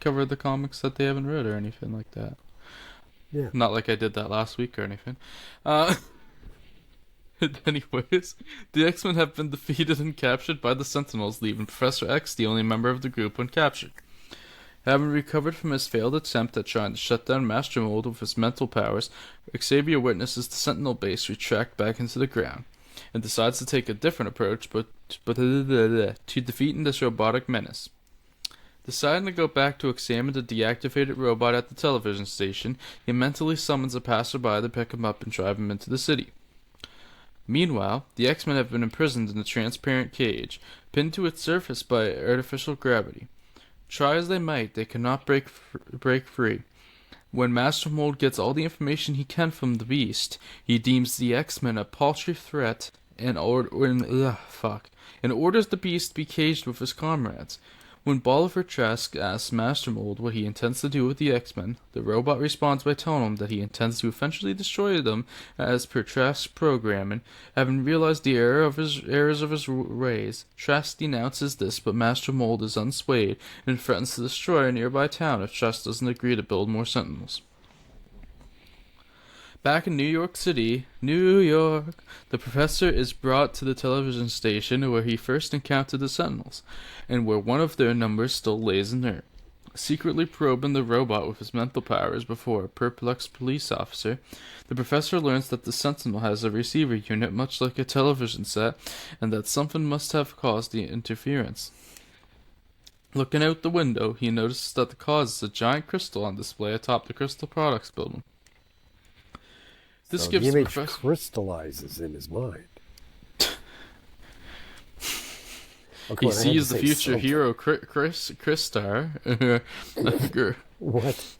cover the comics that they haven't read or anything like that. Yeah. Not like I did that last week or anything. Anyways, the X-Men have been defeated and captured by the Sentinels, leaving Professor X the only member of the group when captured. Having recovered from his failed attempt at trying to shut down Master Mold with his mental powers, Xavier witnesses the Sentinel base retract back into the ground, and decides to take a different approach, but to defeating this robotic menace. Deciding to go back to examine the deactivated robot at the television station, he mentally summons a passerby to pick him up and drive him into the city. Meanwhile, the X-Men have been imprisoned in a transparent cage, pinned to its surface by artificial gravity. Try as they might, they cannot break free. When Master Mold gets all the information he can from the Beast, he deems the X-Men a paltry threat and orders the Beast be caged with his comrades. When Bolivar Trask asks Master Mold what he intends to do with the X-Men, the robot responds by telling him that he intends to eventually destroy them as per Trask's programming. Having realized the errors of his ways, Trask denounces this, but Master Mold is unswayed and threatens to destroy a nearby town if Trask doesn't agree to build more Sentinels. Back in New York City, New York, the Professor is brought to the television station where he first encountered the Sentinels, and where one of their numbers still lays inert. Secretly probing the robot with his mental powers before a perplexed police officer, the Professor learns that the Sentinel has a receiver unit much like a television set, and that something must have caused the interference. Looking out the window, he notices that the cause is a giant crystal on display atop the Crystal Products building. This so gives the image Professor crystallizes in his mind. He sees the future hero Christar. What?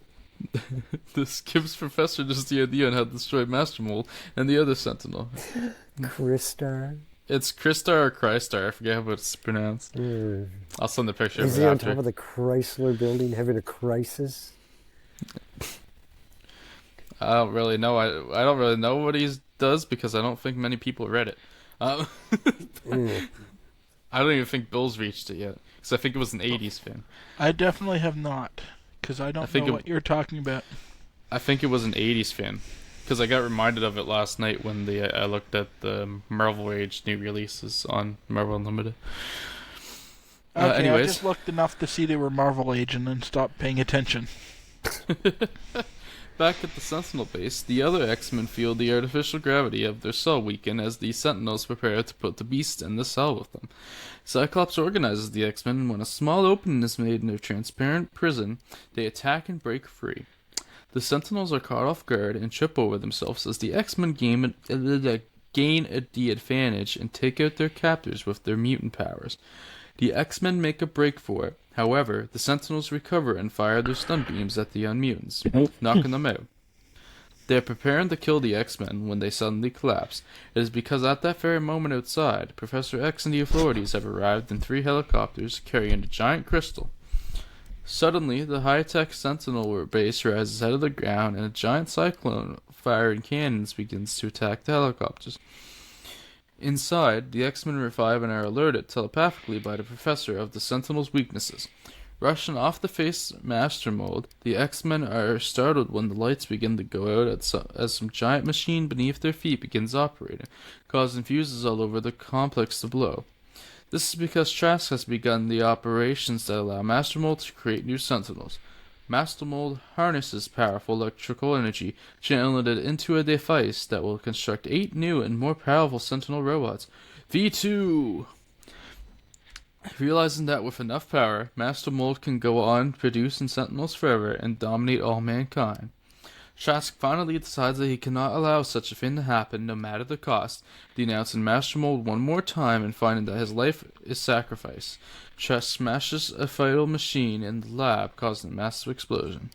This gives Professor just the idea on how to destroy Master Mold and the other Sentinel. Christar? It's Christar or Crystar, I forget how it's pronounced. I'll send the picture Is of it he on after. top of the Chrysler building having a crisis? I don't really know. I don't really know what he does because I don't think many people read it. I don't even think Bill's reached it yet because I think it was an 80s fan. I definitely have not, because I don't know what you're talking about. I think it was an 80s fan because I got reminded of it last night when I looked at the Marvel Age new releases on Marvel Unlimited. Okay, anyways. I just looked enough to see they were Marvel Age and then stopped paying attention. Back at the Sentinel base, the other X-Men feel the artificial gravity of their cell weaken as the Sentinels prepare to put the Beast in the cell with them. Cyclops organizes the X-Men, and when a small opening is made in their transparent prison, they attack and break free. The Sentinels are caught off guard and trip over themselves as the X-Men gain the advantage and take out their captors with their mutant powers. The X-Men make a break for it. However, the Sentinels recover and fire their stun beams at the mutants, knocking them out. They are preparing to kill the X-Men when they suddenly collapse. It is because at that very moment outside, Professor X and the authorities have arrived in 3 helicopters carrying a giant crystal. Suddenly, the high-tech Sentinel base rises out of the ground and a giant cyclone firing cannons begins to attack the helicopters. Inside, the X-Men revive and are alerted telepathically by the Professor of the Sentinel's weaknesses. Rushing off the face Master Mold, the X-Men are startled when the lights begin to go out as some giant machine beneath their feet begins operating, causing fuses all over the complex to blow. This is because Trask has begun the operations that allow Master Mold to create new Sentinels. Master Mold harnesses powerful electrical energy, channeling it into a device that will construct 8 new and more powerful Sentinel robots. V2! Realizing that with enough power, Master Mold can go on producing Sentinels forever and dominate all mankind. Trask finally decides that he cannot allow such a thing to happen no matter the cost, denouncing Master Mold one more time and finding that his life is sacrifice. Trask smashes a vital machine in the lab, causing a massive explosion.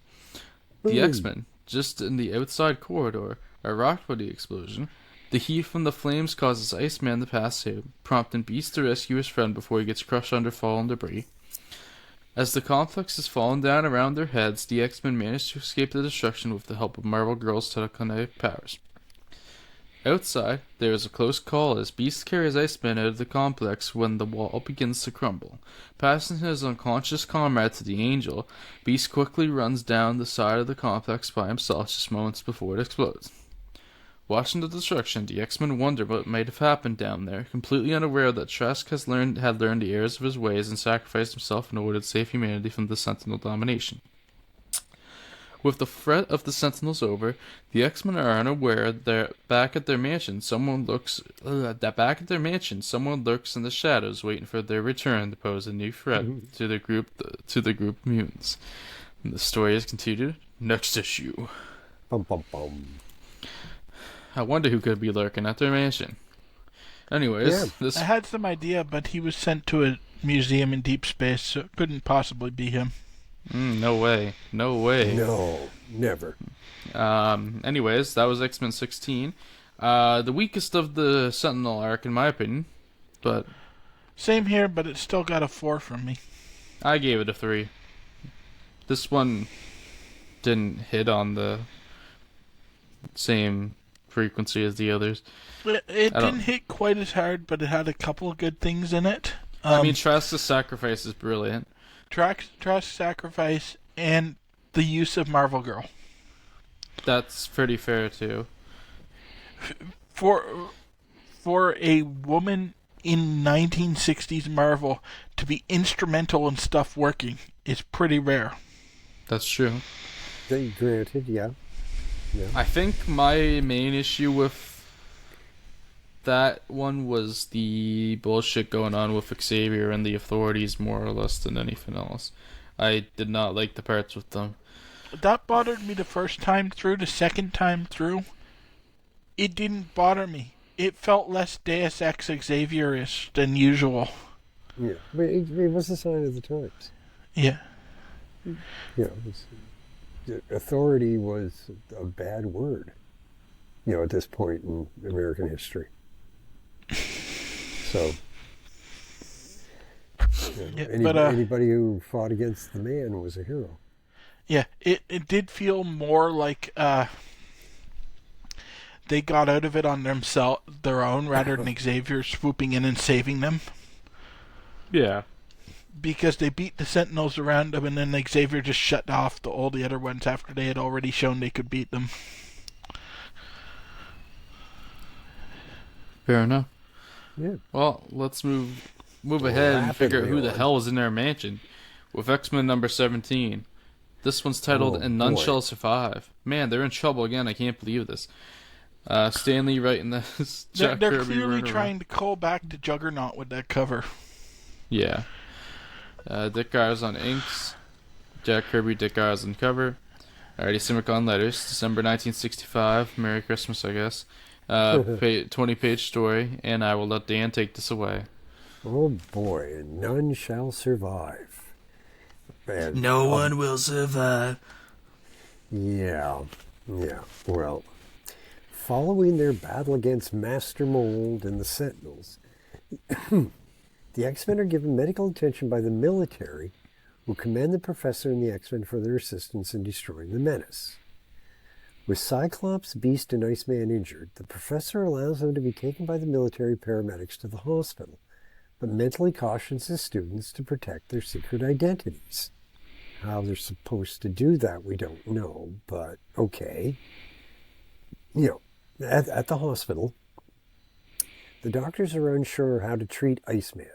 The X-Men, just in the outside corridor, are rocked by the explosion. The heat from the flames causes Iceman to pass out, prompting Beast to rescue his friend before he gets crushed under falling debris. As the complex is falling down around their heads, the X-Men manage to escape the destruction with the help of Marvel Girl's telekinetic powers. Outside, there is a close call as Beast carries Iceman out of the complex when the wall begins to crumble. Passing his unconscious comrade to the Angel, Beast quickly runs down the side of the complex by himself just moments before it explodes. Watching the destruction, the X-Men wonder what might have happened down there, completely unaware that Trask had learned the errors of his ways and sacrificed himself in order to save humanity from the Sentinel domination. With the threat of the Sentinels over, the X-Men are unaware that back at their mansion, someone lurks in the shadows, waiting for their return to pose a new threat to the group of mutants. And the story is continued next issue. Bum, bum, bum. I wonder who could be lurking at their mansion. Anyways, Yeah. this I had some idea, but he was sent to a museum in deep space, so it couldn't possibly be him. no way, no way. No, never. Anyways, that was X-Men 16. The weakest of the Sentinel arc, in my opinion, but Same here, but it still got a 4 from me. I gave it a 3. This one didn't hit on the same frequency as the others. It didn't hit quite as hard, but it had a couple of good things in it. I mean, Trask's sacrifice is brilliant. Trask Sacrifice and the use of Marvel Girl. That's pretty fair too. For a woman in 1960s Marvel to be instrumental in stuff working is pretty rare. That's true. Granted, yeah. I think my main issue with that one was the bullshit going on with Xavier and the authorities more or less than anything else. I did not like the parts with them. That bothered me the first time through. The second time through, it didn't bother me. It felt less Deus Ex Xavier-ish than usual. Yeah, but it was a sign of the times. Yeah. You know, authority was a bad word, you know, at this point in American history. So, anybody who fought against the man was a hero. Yeah, it did feel more like they got out of it on their own rather than Xavier swooping in and saving them. Yeah. Because they beat the Sentinels around them, and then Xavier just shut off all the other ones after they had already shown they could beat them. Fair enough. Yeah. Well, let's move ahead and figure out who the hell was in their mansion with X-Men number 17. This one's titled "And None Shall Survive." Man, they're in trouble again. I can't believe this. Stan Lee writing this. They're clearly trying to call back to Juggernaut with that cover. Yeah. Dick Giles on inks. Jack Kirby, Dick Giles on cover. Alrighty, Simic on letters. December 1965. Merry Christmas, I guess. 20-page story, and I will let Dan take this away. Oh boy, and none shall survive. And, no one will survive. Yeah. Well, following their battle against Master Mold and the Sentinels, the X-Men are given medical attention by the military, who commend the Professor and the X-Men for their assistance in destroying the menace. With Cyclops, Beast, and Iceman injured, the Professor allows them to be taken by the military paramedics to the hospital, but mentally cautions his students to protect their secret identities. How they're supposed to do that, we don't know, but okay. You know, at the hospital, the doctors are unsure how to treat Iceman,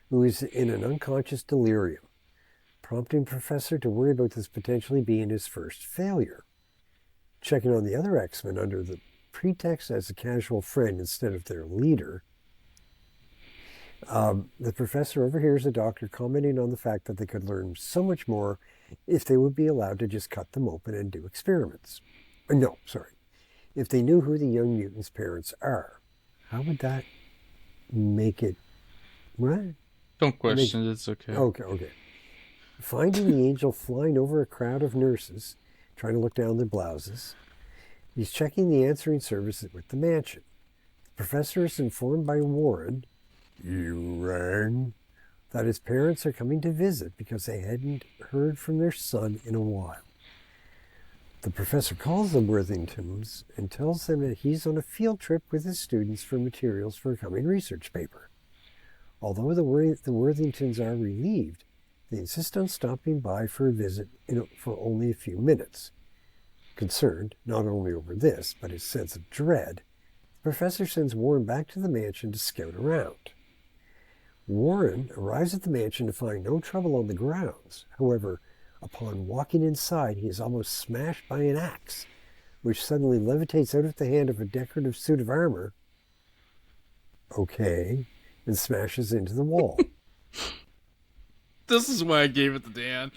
who is in an unconscious delirium, prompting Professor to worry about this potentially being his first failure. Checking on the other X-Men under the pretext as a casual friend instead of their leader, the Professor overhears the doctor commenting on the fact that they could learn so much more if they would be allowed to just cut them open and do experiments. If they knew who the young mutants' parents are. How would that make it... What? Don't question it, it's okay. Okay. Finding the Angel flying over a crowd of nurses, trying to look down their blouses, he's checking the answering service with the mansion. The Professor is informed by Warren, "You rang?" that his parents are coming to visit because they hadn't heard from their son in a while. The Professor calls the Worthingtons and tells them that he's on a field trip with his students for materials for a coming research paper. Although the Worthingtons are relieved, they insist on stopping by for a visit for only a few minutes. Concerned not only over this, but his sense of dread, the Professor sends Warren back to the mansion to scout around. Warren arrives at the mansion to find no trouble on the grounds. However, upon walking inside, he is almost smashed by an axe, which suddenly levitates out of the hand of a decorative suit of armor. Okay, and smashes into the wall. This is why I gave it to Dan.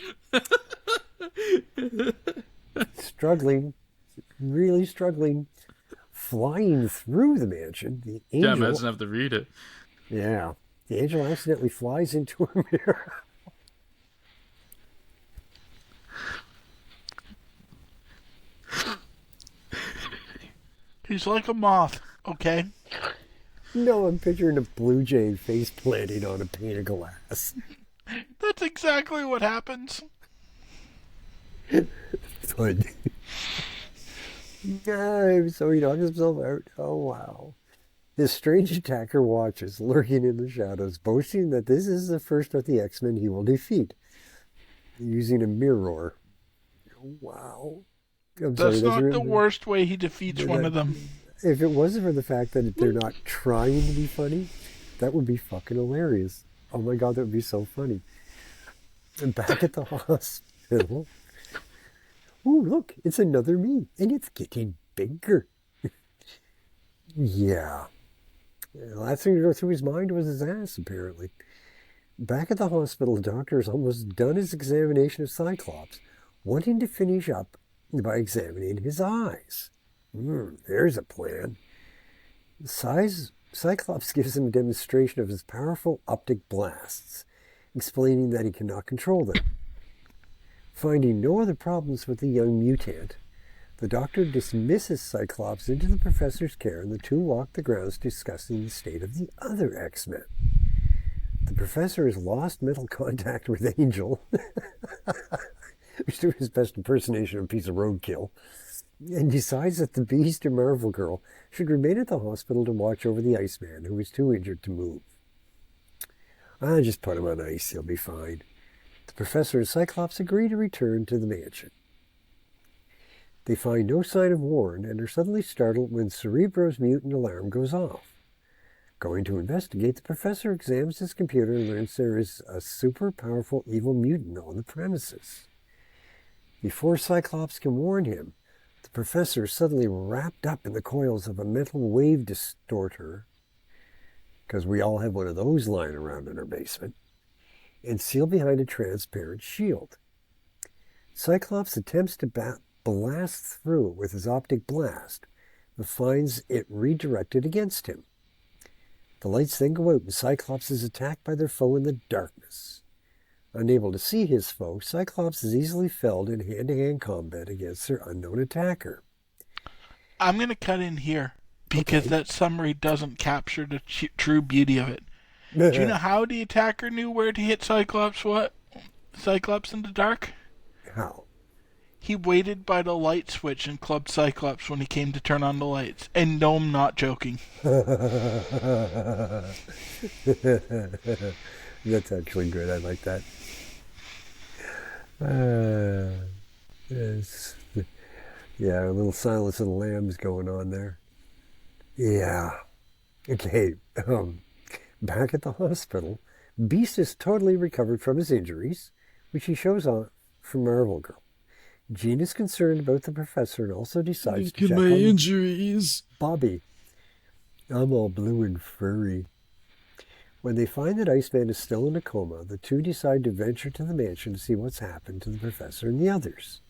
Struggling, really struggling. flying through the mansion, the Yeah, angel... imagine I have to read it. Yeah. The angel accidentally flies into a mirror. He's like a moth, okay? No, I'm picturing a blue jay face planting on a pane of glass. That's exactly what happens. Good. So he knocks himself out. Oh, wow. This strange attacker watches, lurking in the shadows, boasting that this is the first of the X-Men he will defeat, using a mirror. Wow. That's not the worst way he defeats one of them. If it wasn't for the fact that they're not trying to be funny, that would be fucking hilarious. Oh my god, that would be so funny. And back at the hospital... Ooh, look, it's another me, and it's getting bigger. Yeah. The last thing to go through his mind was his ass, apparently. Back at the hospital, the doctor has almost done his examination of Cyclops, wanting to finish up by examining his eyes. There's a plan. Cyclops gives him a demonstration of his powerful optic blasts, explaining that he cannot control them. Finding no other problems with the young mutant, the doctor dismisses Cyclops into the professor's care, and the two walk the grounds discussing the state of the other X-Men. The professor has lost mental contact with Angel, who's doing his best impersonation of a piece of roadkill, and decides that the Beast and Marvel Girl should remain at the hospital to watch over the Iceman, who is too injured to move. Just put him on ice, he'll be fine. The professor and Cyclops agree to return to the mansion. They find no sign of Warren and are suddenly startled when Cerebro's mutant alarm goes off. Going to investigate, the professor examines his computer and learns there is a super powerful evil mutant on the premises. Before Cyclops can warn him, the professor is suddenly wrapped up in the coils of a mental wave distorter, because we all have one of those lying around in our basement, and sealed behind a transparent shield. Cyclops attempts to blast through it with his optic blast, but finds it redirected against him. The lights then go out, and Cyclops is attacked by their foe in the darkness. Unable to see his foe, Cyclops is easily felled in hand-to-hand combat against their unknown attacker. I'm going to cut in here, because that summary doesn't capture the true beauty of it. Do you know how the attacker knew where to hit Cyclops in the dark? How? He waited by the light switch and clubbed Cyclops when he came to turn on the lights. And no, I'm not joking. That's actually good. I like that. Yes. Yeah, a little Silence of the Lambs going on there. Yeah. Okay. Back at the hospital, Beast is totally recovered from his injuries, which he shows off for Marvel Girl. Jean is concerned about the professor and also decides to check on injuries. Bobby. I'm all blue and furry. When they find that Iceman is still in a coma, the two decide to venture to the mansion to see what's happened to the professor and the others.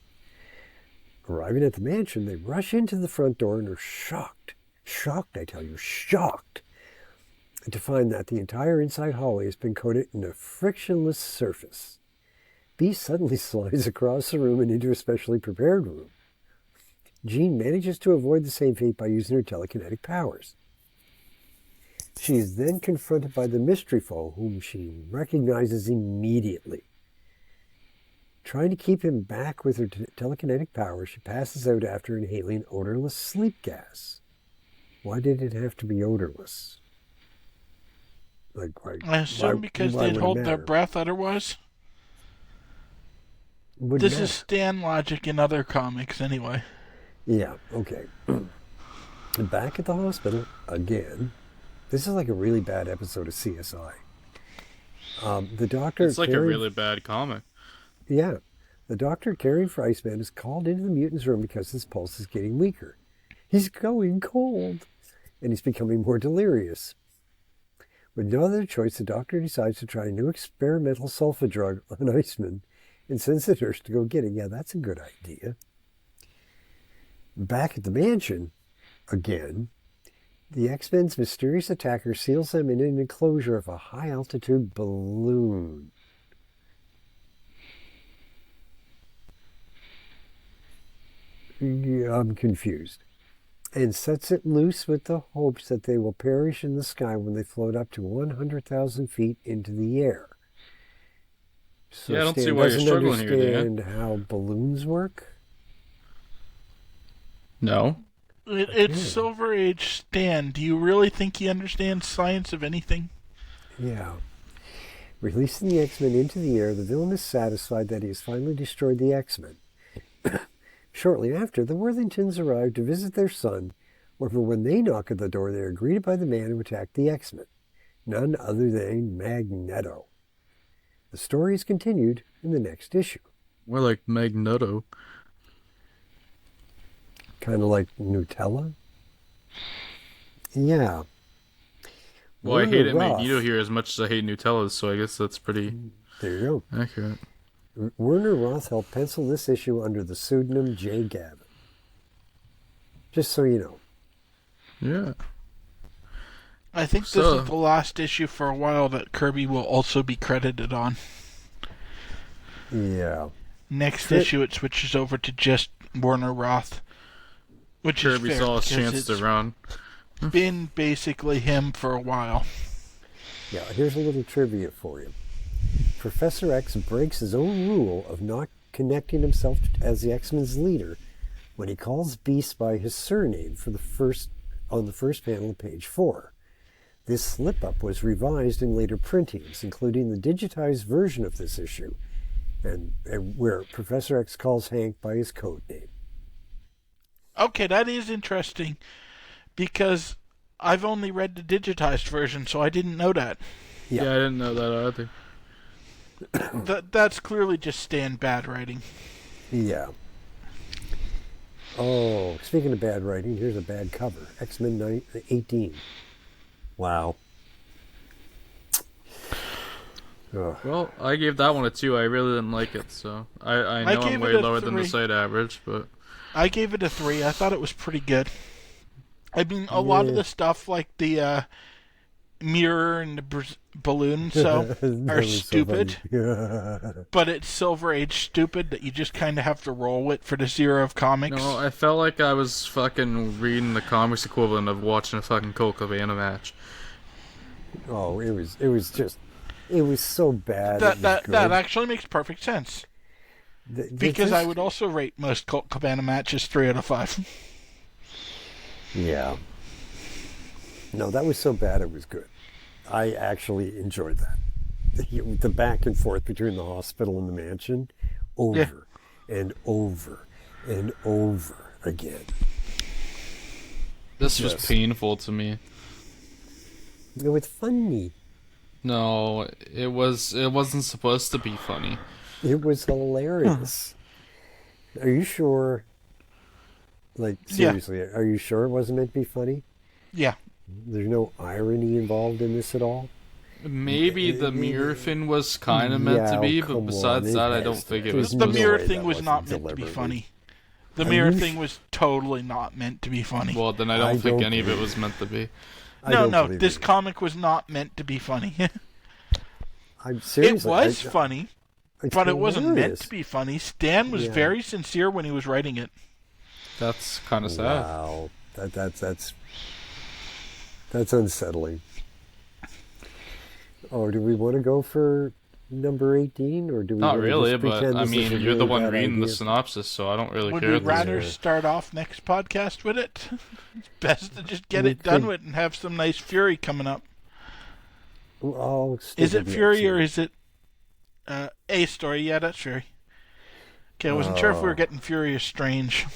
Arriving at the mansion, they rush into the front door and are shocked. Shocked, I tell you, shocked. To find that the entire inside hallway has been coated in a frictionless surface. Beast suddenly slides across the room and into a specially prepared room. Jean manages to avoid the same fate by using her telekinetic powers. She is then confronted by the mystery foe, whom she recognizes immediately. Trying to keep him back with her telekinetic powers, she passes out after inhaling odorless sleep gas. Why did it have to be odorless? I assume because they'd hold their breath otherwise. This is Stan logic in other comics, anyway. Yeah, okay. Back at the hospital, again. This is like a really bad episode of CSI. The doctor... It's like a really bad comic. Yeah. The doctor caring for Iceman is called into the mutant's room because his pulse is getting weaker. He's going cold. And he's becoming more delirious. With no other choice, the doctor decides to try a new experimental sulfa drug on Iceman and sends the nurse to go get it. Yeah, that's a good idea. Back at the mansion, again. The X-Men's mysterious attacker seals them in an enclosure of a high-altitude balloon. Yeah, I'm confused. And sets it loose with the hopes that they will perish in the sky when they float up to 100,000 feet into the air. So Yeah, I don't Stan see why you're doesn't struggling here, Dan. understand how balloons work? No. It's Silver Age Stan. Do you really think he understands science of anything? Yeah. Releasing the X-Men into the air, the villain is satisfied that he has finally destroyed the X-Men. Shortly after, the Worthingtons arrive to visit their son, however, when they knock at the door, they are greeted by the man who attacked the X-Men, none other than Magneto. The story is continued in the next issue. More like Magneto. Kind of like Nutella? Yeah. Well, I Warner hated Roth- Magneto here as much as I hate Nutella, so I guess that's pretty There you go. accurate. Werner Roth helped pencil this issue under the pseudonym J. Gavin. Just so you know. Yeah. I think this is the last issue for a while that Kirby will also be credited on. Yeah. Next issue, it switches over to just Warner Roth, which Kirby is fair saw his because chance to it's run. been basically him for a while. Yeah, here's a little trivia for you. Professor X breaks his own rule of not connecting himself as the X-Men's leader when he calls Beast by his surname on the first panel of page 4. This slip-up was revised in later printings, including the digitized version of this issue, and where Professor X calls Hank by his code name. Okay, that is interesting, because I've only read the digitized version, so I didn't know that. Yeah, I didn't know that either. That's clearly just Stan bad writing. Yeah. Oh, speaking of bad writing, here's a bad cover. X-Men 18. Wow. Ugh. Well, I gave that one a 2. I really didn't like it, so I know I'm way lower than the site average, but I gave it a 3. I thought it was pretty good. I mean, a lot of the stuff, like the mirror and the balloon are stupid, but it's Silver Age stupid that you just kind of have to roll with for this era of comics. no, I felt like I was fucking reading the comics equivalent of watching a fucking Colt Cabana match. Oh, it was so bad. That actually makes perfect sense. Because I would also rate most Colt Cabana matches 3 out of 5. Yeah. No, that was so bad it was good. I actually enjoyed that. The back and forth between the hospital and the mansion, over and over and over again. This was painful to me. It was funny. No, it wasn't supposed to be funny. It was hilarious. Are you sure? Like, seriously, are you sure it wasn't meant to be funny? Yeah. There's no irony involved in this at all? Maybe the mirror thing was kind of meant to be, but besides that, I don't think it was. The mirror thing was not meant to be funny. The mirror thing was totally not meant to be funny. Well, then I don't think any of it was meant to be. No, this comic was not meant to be funny. I'm serious. It was funny, but it wasn't meant to be funny. Stan was very sincere when he was writing it. That's kind of sad. Wow, that's unsettling. Oh, do we want to go for number 18, or do we? Not really, just but pretend I this is mean, a you're the really one bad reading the idea? synopsis, so I don't really Would care. we rather start off next podcast with it? It's best to just get it done with and have some nice Fury coming up. Oh, is it Fury or is it A Story? Yeah, that's Fury. Okay, I wasn't sure if we were getting Fury or Strange.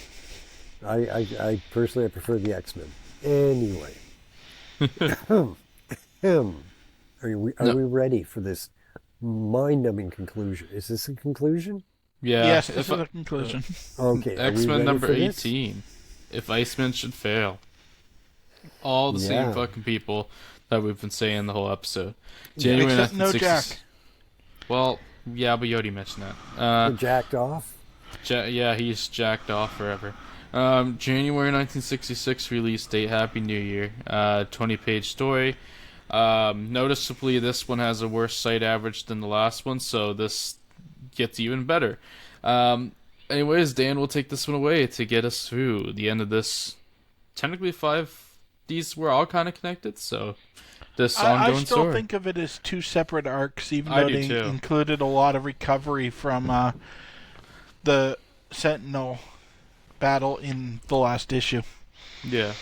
I personally, I prefer the X-Men. Anyway. Are we ready for this mind-numbing conclusion? Is this a conclusion? Yeah. Yes, this is a conclusion. Okay. X-Men number 18. If Iceman should fail. All the same fucking people that we've been saying the whole episode. January Except no Jack. Well, yeah, but you already mentioned that. Jacked off? Yeah, he's jacked off forever. January 1966 release date. Happy New Year. 20-page story. Noticeably, this one has a worse site average than the last one, so this gets even better. Anyways, Dan will take this one away to get us through the end of this. Technically, 5. These were all kind of connected, so this ongoing I still story. think of it as 2 separate arcs, even I though do they too. included a lot of recovery from the Sentinel battle in the last issue. Yeah.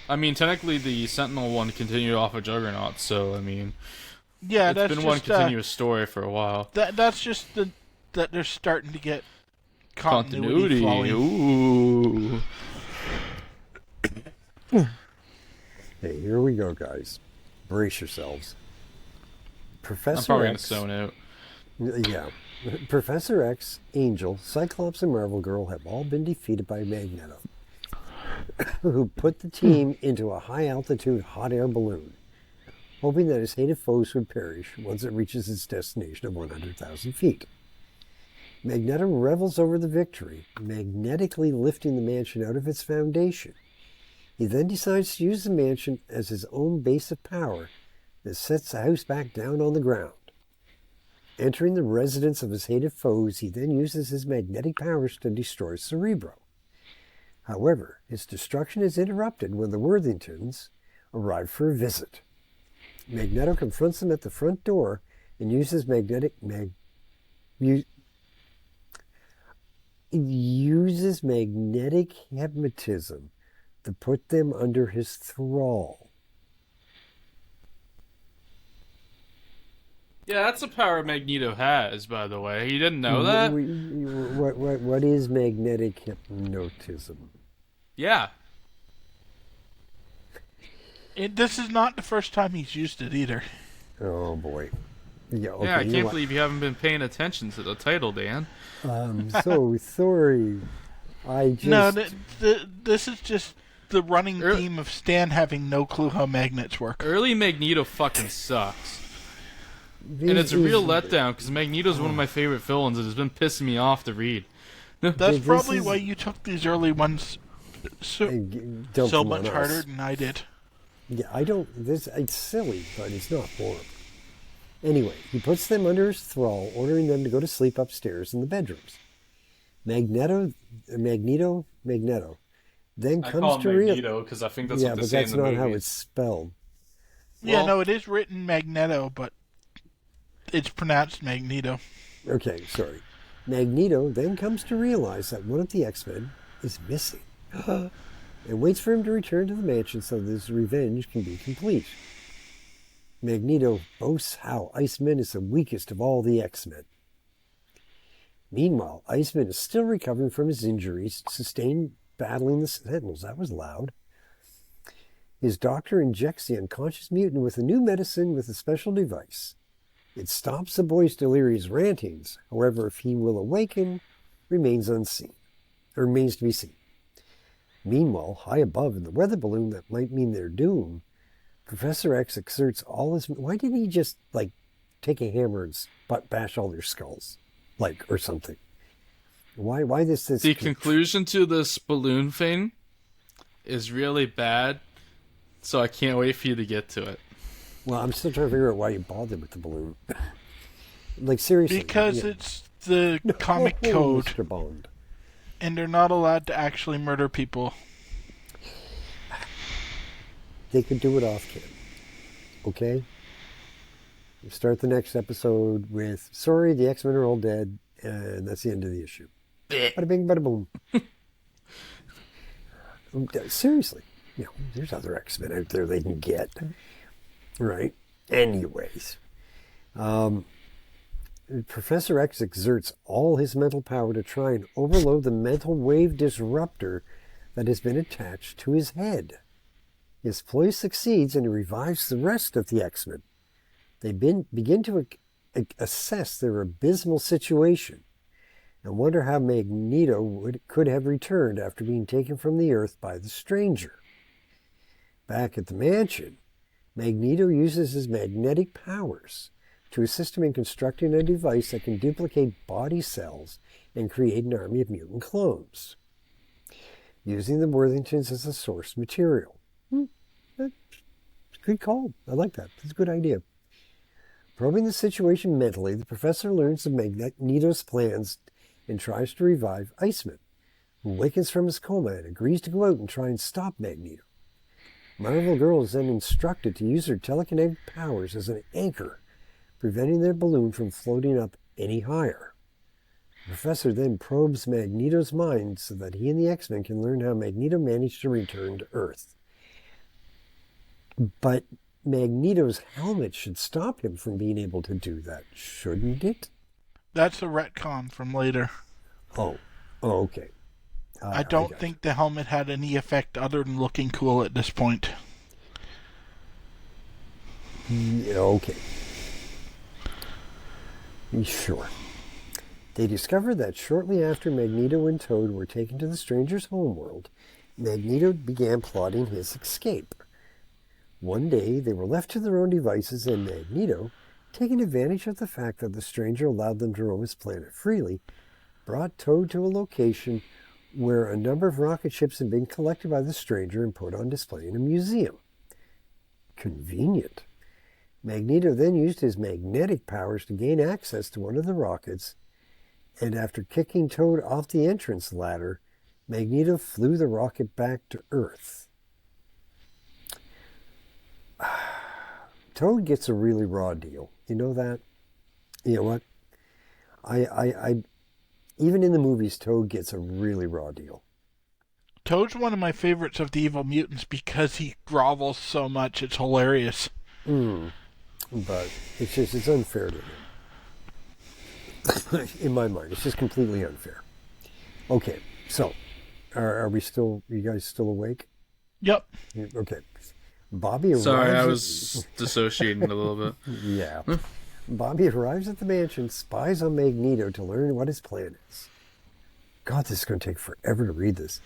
I mean, technically, the Sentinel one continued off of Juggernaut, so, I mean, Yeah, it's that's been just one continuous story for a while. that's just that they're starting to get continuity flowing. Ooh. Hey, here we go, guys. Brace yourselves. I'm Professor probably going to X. zone out. Yeah. Professor X, Angel, Cyclops, and Marvel Girl have all been defeated by Magneto, who put the team into a high-altitude hot air balloon, hoping that his hated foes would perish once it reaches its destination of 100,000 feet. Magneto revels over the victory, magnetically lifting the mansion out of its foundation. He then decides to use the mansion as his own base of power that sets the house back down on the ground. Entering the residence of his hated foes, he then uses his magnetic powers to destroy Cerebro. However, his destruction is interrupted when the Worthingtons arrive for a visit. Magneto confronts them at the front door and uses magnetic hypnotism to put them under his thrall. Yeah, that's a power Magneto has, by the way. You didn't know that? What is magnetic hypnotism? Yeah. This is not the first time he's used it either. Oh boy. Yeah, okay, Yeah, I can't believe you haven't been paying attention to the title, Dan. I'm so sorry. This is just the running theme of Stan having no clue how magnets work. Early Magneto fucking sucks. And it's a real letdown, because Magneto's one of my favorite villains, and it's been pissing me off to read. That's probably why you took these early ones so much harder than I did. Yeah, it's silly, but it's not horrible. Anyway, he puts them under his thrall, ordering them to go to sleep upstairs in the bedrooms. Magneto then comes to Magneto because I think that's what they say in the movies. Yeah, but that's not how it's spelled. Yeah, no, it is written Magneto, but it's pronounced Magneto. Okay, sorry. Magneto then comes to realize that one of the X-Men is missing and waits for him to return to the mansion so that his revenge can be complete. Magneto boasts how Iceman is the weakest of all the X-Men. Meanwhile, Iceman is still recovering from his injuries sustained battling the Sentinels. That was loud. His doctor injects the unconscious mutant with a new medicine with a special device. It stops the boy's delirious rantings. However, if he will awaken, remains to be seen. Meanwhile, high above in the weather balloon that might mean their doom, Professor X exerts all his... Why didn't he just, take a hammer and bash all their skulls? Or something. Why this... The conclusion to this balloon thing is really bad, so I can't wait for you to get to it. Well, I'm still trying to figure out why you bothered with the balloon. Seriously. Because it's the comic code. Mr. Bond. And they're not allowed to actually murder people. They could do it off-camera. Okay? You start the next episode with, sorry, the X-Men are all dead, and that's the end of the issue. Bada bing, bada boom. Seriously. There's other X-Men out there they can get. Right? Anyways. Professor X exerts all his mental power to try and overload the mental wave disruptor that has been attached to his head. His ploy succeeds and he revives the rest of the X-Men. They begin to assess their abysmal situation and wonder how Magneto could have returned after being taken from the Earth by the Stranger. Back at the mansion, Magneto uses his magnetic powers to assist him in constructing a device that can duplicate body cells and create an army of mutant clones. using the Worthingtons as a source material. That's a good call. I like that. That's a good idea. Probing the situation mentally, the professor learns of Magneto's plans and tries to revive Iceman, who wakens from his coma and agrees to go out and try and stop Magneto. Marvel Girl is then instructed to use her telekinetic powers as an anchor, preventing their balloon from floating up any higher. The professor then probes Magneto's mind so that he and the X-Men can learn how Magneto managed to return to Earth. But Magneto's helmet should stop him from being able to do that, shouldn't it? That's a retcon from later. Oh, okay. I don't think the helmet had any effect other than looking cool at this point. Yeah, okay. Sure. They discovered that shortly after Magneto and Toad were taken to the stranger's homeworld, Magneto began plotting his escape. One day, they were left to their own devices, and Magneto, taking advantage of the fact that the stranger allowed them to roam his planet freely, brought Toad to a location where a number of rocket ships had been collected by the stranger and put on display in a museum. Convenient. Magneto then used his magnetic powers to gain access to one of the rockets, and after kicking Toad off the entrance ladder, Magneto flew the rocket back to Earth. Toad gets a really raw deal. You know that? You know what? I even in the movies, Toad gets a really raw deal. Toad's one of my favorites of the Evil Mutants because he grovels so much. It's hilarious. But it's unfair to him. In my mind, it's just completely unfair. Okay, so are you guys still awake? Yep. Okay. Bobby arrives. Sorry, I was dissociating a little bit. Yeah. Bobby arrives at the mansion, spies on Magneto to learn what his plan is. God, this is going to take forever to read this.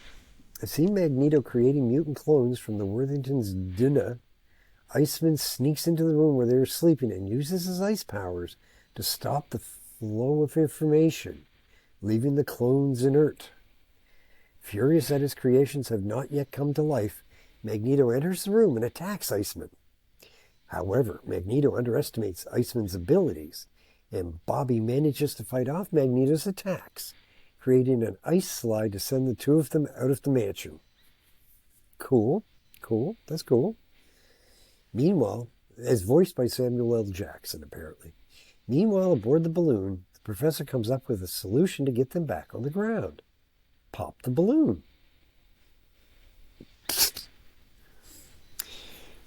I see Magneto creating mutant clones from the Worthington's dinner. Iceman sneaks into the room where they were sleeping and uses his ice powers to stop the flow of information, leaving the clones inert. Furious that his creations have not yet come to life, Magneto enters the room and attacks Iceman. However, Magneto underestimates Iceman's abilities, and Bobby manages to fight off Magneto's attacks, creating an ice slide to send the two of them out of the mansion. Cool, that's cool. Meanwhile, as voiced by Samuel L. Jackson, apparently. Meanwhile, aboard the balloon, the professor comes up with a solution to get them back on the ground. Pop the balloon.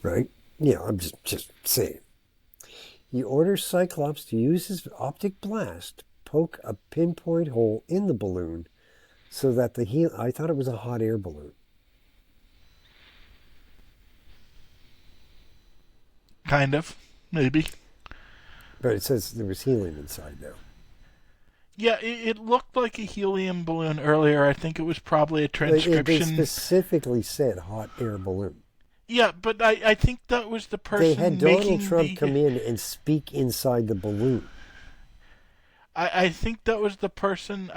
Right? Yeah, I'm just saying. He orders Cyclops to use his optic blast to poke a pinpoint hole in the balloon so that I thought it was a hot air balloon. Kind of. Maybe. But it says there was helium inside now. Yeah, it looked like a helium balloon earlier. I think it was probably a transcription. They specifically said hot air balloon. Yeah, but I think that was the person They had Donald Trump come in and speak inside the balloon. I think that was the person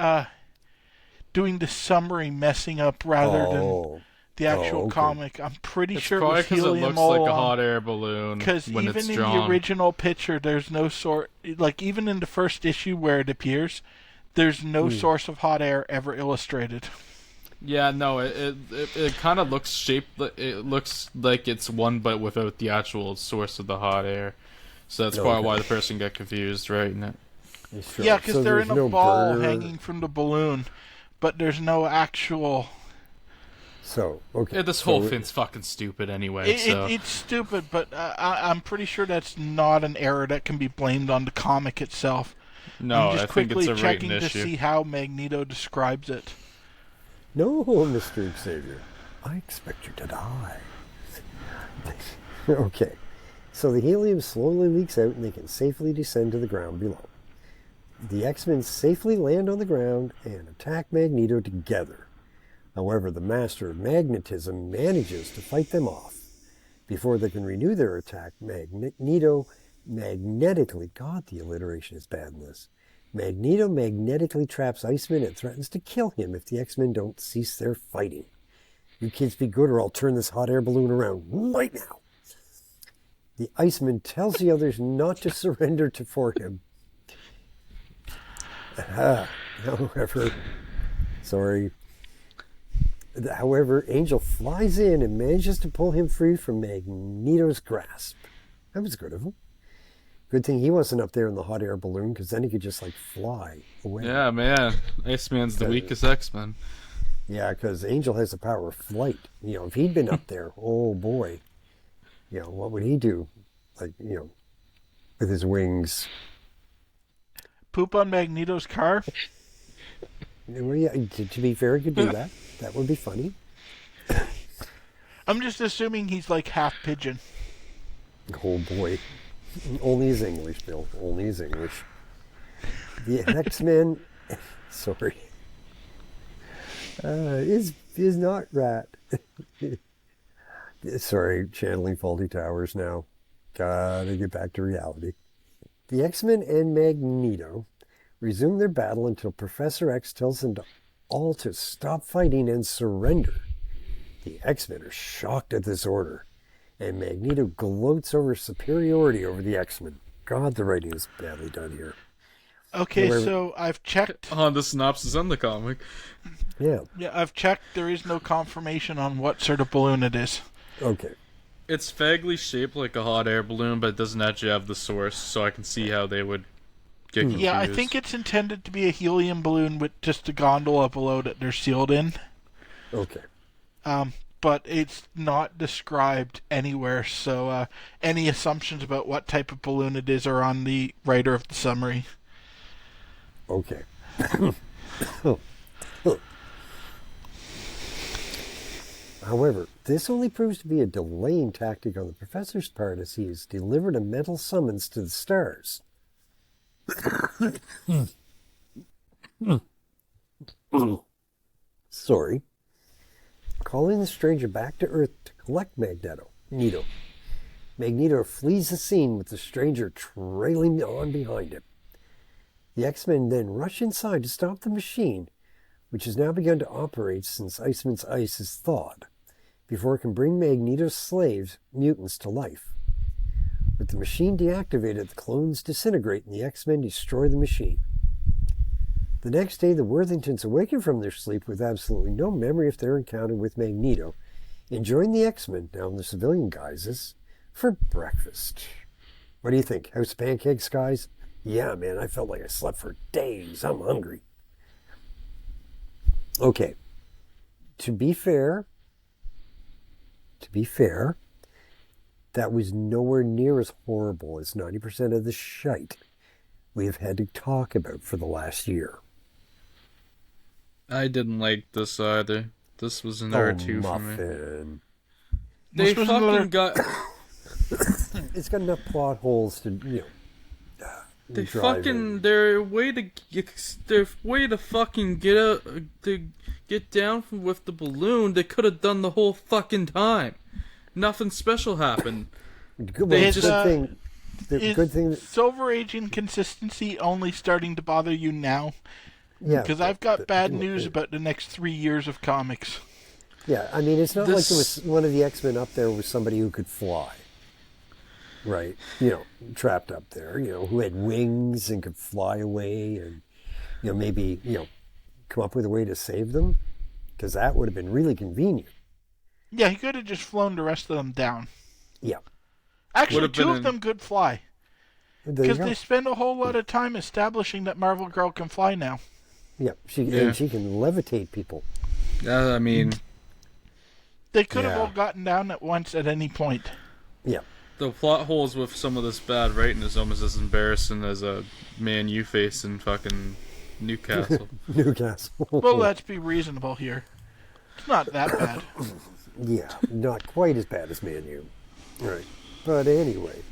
doing the summary messing up rather than the actual comic. I'm pretty sure it was helium. It looks like a hot air balloon. Because when even it's in drawn. the original picture, there's no even in the first issue where it appears, there's no source of hot air ever illustrated. Yeah, no, it kind of looks shaped. It looks like it's one, but without the actual source of the hot air. So that's probably why the person got confused, right? Sure. Yeah, because they're in a ball burner hanging from the balloon, but there's no actual. So okay, Yeah, this whole thing's fucking stupid anyway. It's stupid, but I'm pretty sure that's not an error that can be blamed on the comic itself. No, I'm just I think it's a checking written to issue. see how Magneto describes it. No, Mr. Xavier, I expect you to die. Okay, so the helium slowly leaks out and they can safely descend to the ground below. The X-Men safely land on the ground and attack Magneto together. However, the Master of Magnetism manages to fight them off. Before they can renew their attack, Magneto magnetically, God, the alliteration is bad in this. Magneto magnetically traps Iceman and threatens to kill him if the X-Men don't cease their fighting. You kids be good or I'll turn this hot air balloon around right now. The Iceman tells the others not to surrender for him. However, Angel flies in and manages to pull him free from Magneto's grasp. That was good of him. Good thing he wasn't up there in the hot air balloon, because then he could just, like, fly away. Yeah, man. Iceman's the weakest X-Men. Yeah, because Angel has the power of flight. You know, if he'd been up there, oh boy. You know, what would he do? Like, you know, with his wings. Poop on Magneto's car? Well, yeah, to be fair, he could do that. That would be funny. I'm just assuming he's like half pigeon. Oh boy. Only his English, Bill. Only his English. The X-Men, sorry, is not rat. Sorry, channeling Faulty Towers now. Gotta get back to reality. The X-Men and Magneto resume their battle until Professor X tells them all to stop fighting and surrender. The X-Men are shocked at this order, and Magneto gloats over superiority over the X-Men. God, the writing is badly done here. Okay, so I've checked. On the synopsis and the comic. Yeah. Yeah, I've checked. There is no confirmation on what sort of balloon it is. Okay. It's vaguely shaped like a hot air balloon, but it doesn't actually have the source, so I can see how they would get confused. Yeah, I think it's intended to be a helium balloon with just a gondola below that they're sealed in. Okay. But it's not described anywhere, so any assumptions about what type of balloon it is are on the writer of the summary. Okay. However, this only proves to be a delaying tactic on the professor's part, as he has delivered a mental summons to the stars. Sorry. Calling the stranger back to Earth to collect Magneto. Magneto flees the scene with the stranger trailing on behind him. The X-Men then rush inside to stop the machine, which has now begun to operate since Iceman's ice is thawed, before it can bring Magneto's slaves, mutants, to life. With the machine deactivated, the clones disintegrate and the X-Men destroy the machine. The next day, the Worthingtons awaken from their sleep with absolutely no memory of their encounter with Magneto, and join the X-Men, now in their civilian guises, for breakfast. What do you think? House of Pancakes, guys? Yeah, man, I felt like I slept for days. I'm hungry. Okay. To be fair, that was nowhere near as horrible as 90% of the shite we have had to talk about for the last year. I didn't like this either. This was an R2 for me. They fucking got... It's got enough plot holes to, They fucking... Their way to fucking get out... To get down with the balloon, they could have done the whole fucking time. Nothing special happened. Good thing. Silver Age inconsistency only starting to bother you now? Yeah. Because I've got bad news about the next 3 years of comics. Yeah, I mean, it's not like there was one of the X-Men up there was somebody who could fly. Right. Trapped up there, who had wings and could fly away and, maybe, come up with a way to save them. Because that would have been really convenient. Yeah, he could have just flown the rest of them down. Yeah. Actually, two of them could fly. Because they spend a whole lot of time establishing that Marvel Girl can fly now. Yeah, and she can levitate people. I mean... They could have all gotten down at once at any point. Yeah. The plot holes with some of this bad writing is almost as embarrassing as a Man U face in fucking Newcastle. Well, let's be reasonable here. It's not that bad. Yeah, not quite as bad as Man U. Right. But anyway,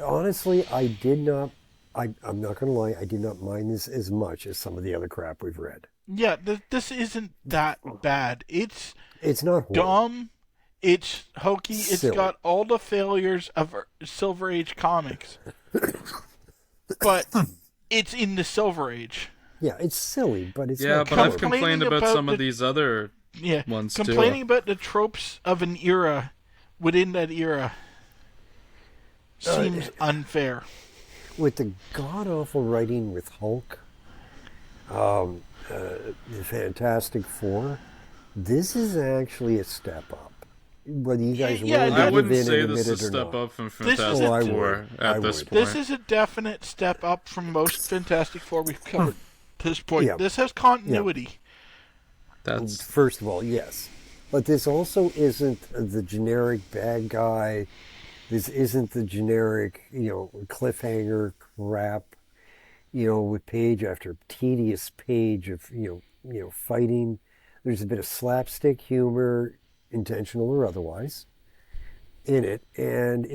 honestly, I'm not going to lie, I did not mind this as much as some of the other crap we've read. Yeah, this isn't that bad. It's not horrible. Dumb. It's hokey. Silly. It's got all the failures of Silver Age comics. But it's in the Silver Age. Yeah, it's silly, but it's I've complained about some of these other Yeah, ones complaining too. about the tropes of an era within that era seems unfair. With the god-awful writing with Hulk, the Fantastic Four, this is actually a step up. Whether you guys Yeah, willing I to give wouldn't in say and this admit is a it or step not. up from This is Fantastic a- I Four would. at I this would. point. This is a definite step up from most Fantastic Four we've covered to this point. Yeah. This has continuity. That's First of all, yes. But this also isn't the generic bad guy. This isn't the generic, cliffhanger crap, with page after tedious page of, fighting. There's a bit of slapstick humor, intentional or otherwise, in it. And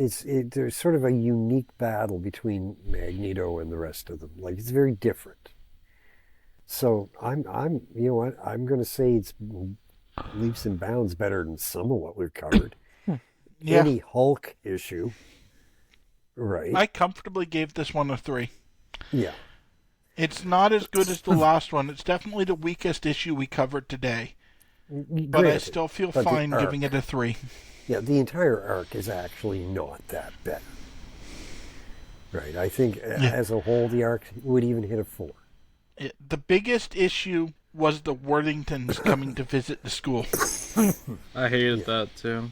there's sort of a unique battle between Magneto and the rest of them. Like, it's very different. So I'm going to say it's leaps and bounds better than some of what we've covered. Yeah. Any Hulk issue, right? I comfortably gave this one a 3. Yeah. It's not as good as the last one. It's definitely the weakest issue we covered today. But I Granted, still feel but the fine arc- giving it a 3. Yeah, the entire arc is actually not that bad. Right. I think as a whole, the arc would even hit a 4. The biggest issue was the Worthingtons coming to visit the school. I hated that too.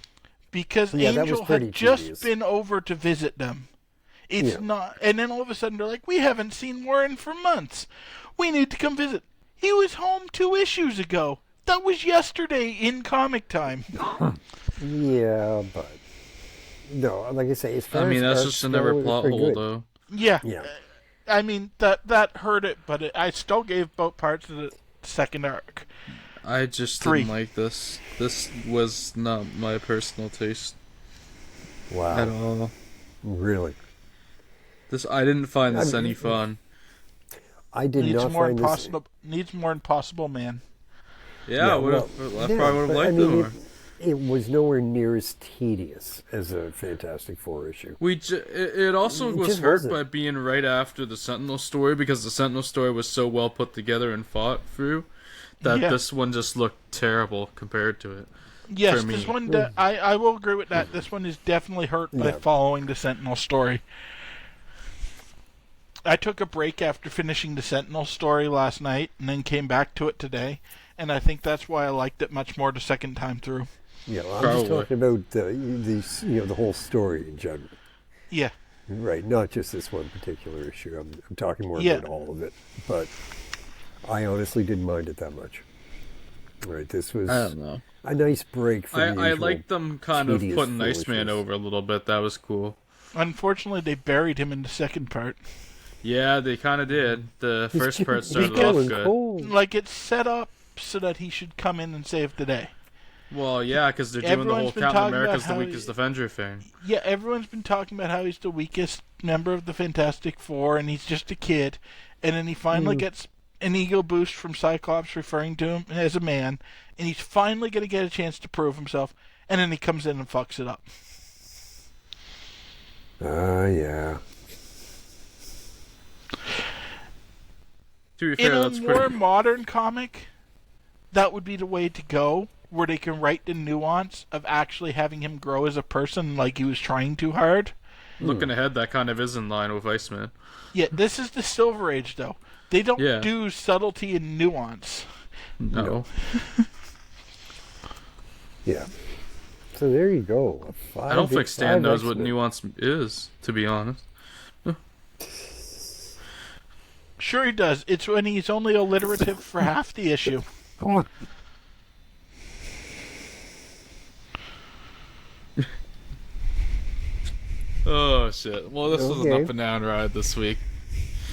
Because Yeah, that was Angel pretty had just tedious. been over to visit them. It's not, and then all of a sudden they're like, "We haven't seen Warren for months. We need to come visit." He was home 2 issues ago. That was yesterday in comic time. Yeah, but no, like I say, as far I mean, as that's arcs just another go, it was plot pretty hole, good. though. Yeah. Yeah. I mean that hurt it, but I still gave both parts of the second arc. I just 3. didn't like this. This was not my personal taste Wow. at all. Really? I didn't find this I mean, any fun. I did Needs not more find this. Needs more Impossible Man. Yeah, I well, probably would have but, liked I mean, it more. It was nowhere near as tedious as a Fantastic Four issue. It also It was just hurt wasn't. by being right after the Sentinel story, because the Sentinel story was so well put together and fought through that Yeah. this one just looked terrible compared to it. Yes, For me. this one. I will agree with that. This one is definitely hurt by Yeah. following the Sentinel story. I took a break after finishing the Sentinel story last night, and then came back to it today, and I think that's why I liked it much more the second time through. Yeah, I'm Probably. just talking about the whole story in general. Yeah, Right, not just this one particular issue. I'm talking more Yeah. about all of it. But I honestly didn't mind it that much. Right, this was I don't know. a nice break from the I usual like them kind of tedious putting Iceman foolishness. over a little bit. That was cool. unfortunately, they buried him in the second part. Yeah, they kind of did. The He's first too- part he's started because- off good. cold. Like, it's set up so that he should come in and save the day. Well, yeah, because they're doing the Everyone's whole been Captain talking about America's the how weakest Avenger thing. Yeah, everyone's been talking about how he's the weakest member of the Fantastic Four, and he's just a kid. And then he finally gets an ego boost from Cyclops referring to him as a man, and he's finally going to get a chance to prove himself, and then he comes in and fucks it up. Yeah. To be In fair, a that's more pretty. modern comic, that would be the way to go, where they can write the nuance of actually having him grow as a person like he was trying too hard. Looking ahead, that kind of is in line with Iceman. Yeah, this is the Silver Age, though. They don't Yeah. do subtlety and nuance. No. Yeah. So there you go. I don't think Stan knows what X-Men. nuance is, to be honest. Sure he does. It's when he's only alliterative for half the issue. Oh, Oh, shit. Well, this was an Okay. up and down ride this week.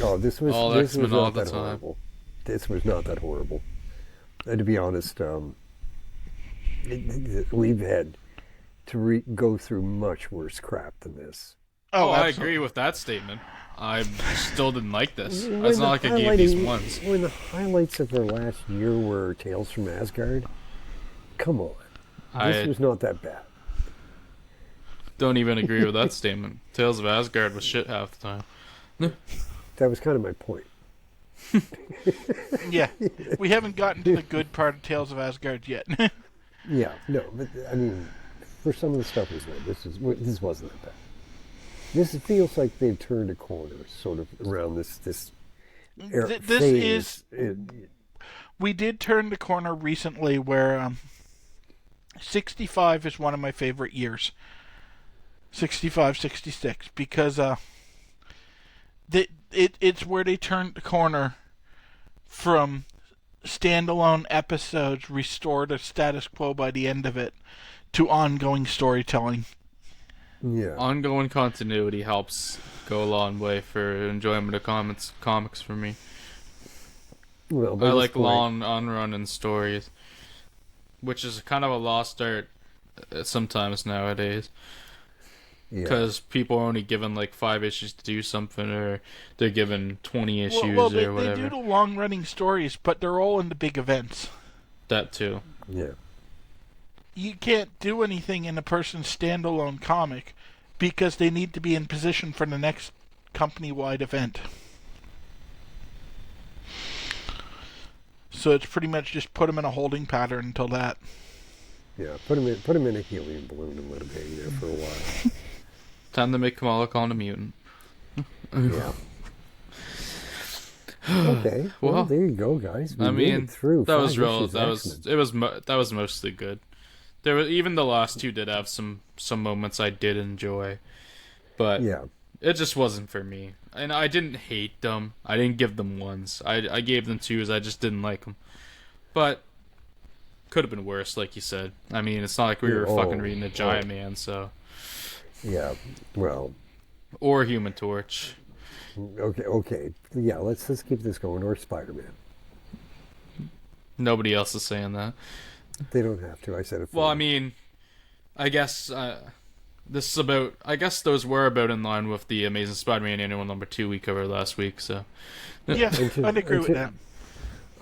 oh, this was All this X-Men was all not the that time. horrible. This was not that horrible. And to be honest, we've had to go through much worse crap than this. Oh, I absolutely. agree with that statement. I still didn't like this. When It's the not like I gave these highlighting- ones. When the highlights of their last year were Tales from Asgard, come on. This I was not that bad. don't even agree with that statement. Tales of Asgard was shit half the time. That was kind of my point. Yeah, we haven't gotten to the good part of Tales of Asgard yet. Yeah, no, but I mean, for some of the stuff as well, this wasn't that bad. This feels like they've turned a corner, sort of around this This phase. is. We did turn the corner recently where 65 is one of my favorite years. 65, 66, because it's where they turned the corner from standalone episodes restored to status quo by the end of it to ongoing storytelling. Yeah. Ongoing continuity helps go a long way for enjoyment of comics for me. Well, I like long on-running stories, which is kind of a lost art sometimes nowadays. Because people are only given like 5 issues to do something, or they're given 20 issues or whatever. They do the long-running stories, but they're all in the big events. That too. Yeah. You can't do anything in a person's standalone comic because they need to be in position for the next company-wide event. So it's pretty much just put them in a holding pattern until that. Yeah, put him in a helium balloon and let him hang there for a while. Time to make Kamala Khan a mutant. Yeah. Okay. Well, there you go, guys. We made it through. That was real. That was mostly good. There were, even the last two did have some moments I did enjoy, but yeah, it just wasn't for me. And I didn't hate them. I didn't give them ones. I gave them twos. I just didn't like them. But could have been worse, like you said. I mean, it's not like we were fucking reading a Giant Man, so. Yeah. Well. Or Human Torch. Okay. Yeah, let's keep this going. Or Spider-Man. Nobody else is saying that. They don't have to. I said it. Well, I mean, I guess this is about. I guess those were about in line with the Amazing Spider-Man Annual #2 we covered last week. So. Yeah, I'd agree with that.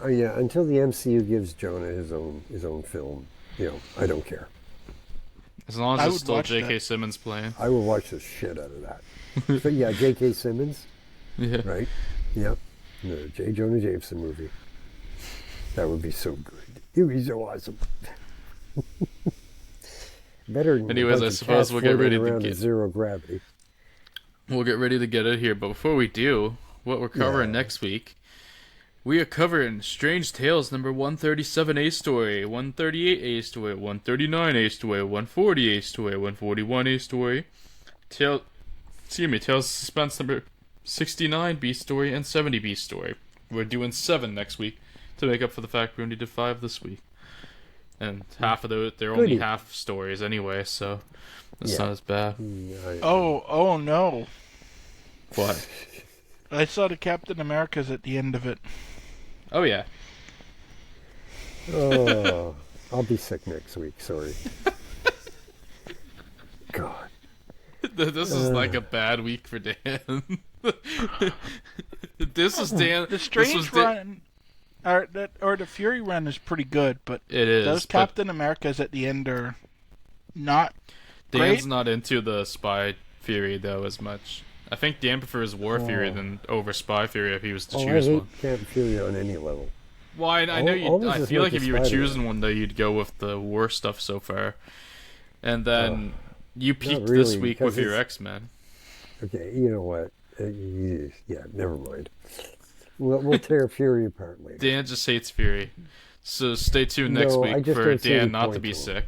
Yeah, until the MCU gives Jonah his own film, I don't care. As long as it's still J.K. Simmons playing. I will watch the shit out of that. But yeah, J.K. Simmons. Yeah. Right? Yep. The J. Jonah Jameson movie. That would be so good. It would be so awesome. Better than anyways, I suppose we'll get ready to get zero gravity. We'll get ready to get it here, but before we do, what we're covering next week, we are covering Strange Tales number 137 A Story, 138 A Story, 139 A Story, 140 A Story, 141 A Story, Tales of Suspense number 69 B Story, and 70 B Story. We're doing 7 next week to make up for the fact we only did 5 this week. And half of those, they're only half stories anyway, so it's not as bad. Oh no. What? I saw the Captain Americas at the end of it. Oh, yeah. Oh, I'll be sick next week, sorry. God. This is like a bad week for Dan. This is Dan. The Strange run, or the Fury run is pretty good, but it is. Those Captain Americas at the end are not Dan's great. not into the Spy Fury, though, as much. I think Dan prefers War Fury than over Spy Fury if he was to choose I hate one. Captain Fury on any level. Well, I know you. I feel like if you were choosing one, though, you'd go with the war stuff so far, and then you peaked this week with your X-Men. Okay, you know what? Yeah, never mind. We'll tear Fury apart later. Dan just hates Fury, so stay tuned next week for Dan not to be sick.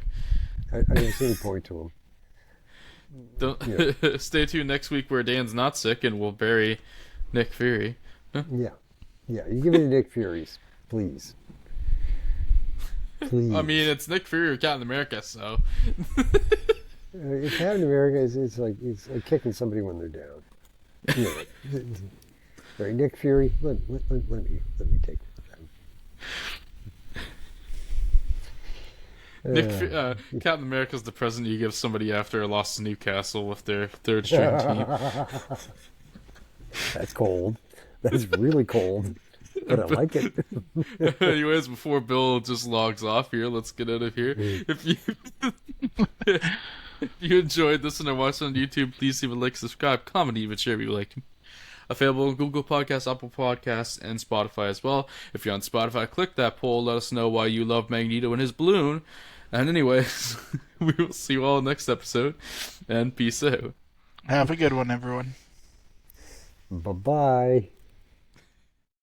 I don't see any point to him. Stay tuned next week where Dan's not sick and we'll bury Nick Fury. Huh? Yeah. You give me the Nick Furies, please. Please. I mean, it's Nick Fury or Captain America, so. Captain America it's like kicking somebody when they're down. Right, Nick Fury, let me take that. Captain America's the present you give somebody after a loss to Newcastle with their third string team. That's cold. That's really cold. But I like it. Anyways, before Bill just logs off here, let's get out of here. If you enjoyed this and are watching on YouTube, please leave a like, subscribe, comment, even share if you liked. Available on Google Podcasts, Apple Podcasts, and Spotify as well. If you're on Spotify, click that poll. Let us know why you love Magneto and his balloon. And anyways, we will see you all next episode. And peace out. Have a good one, everyone. Bye-bye.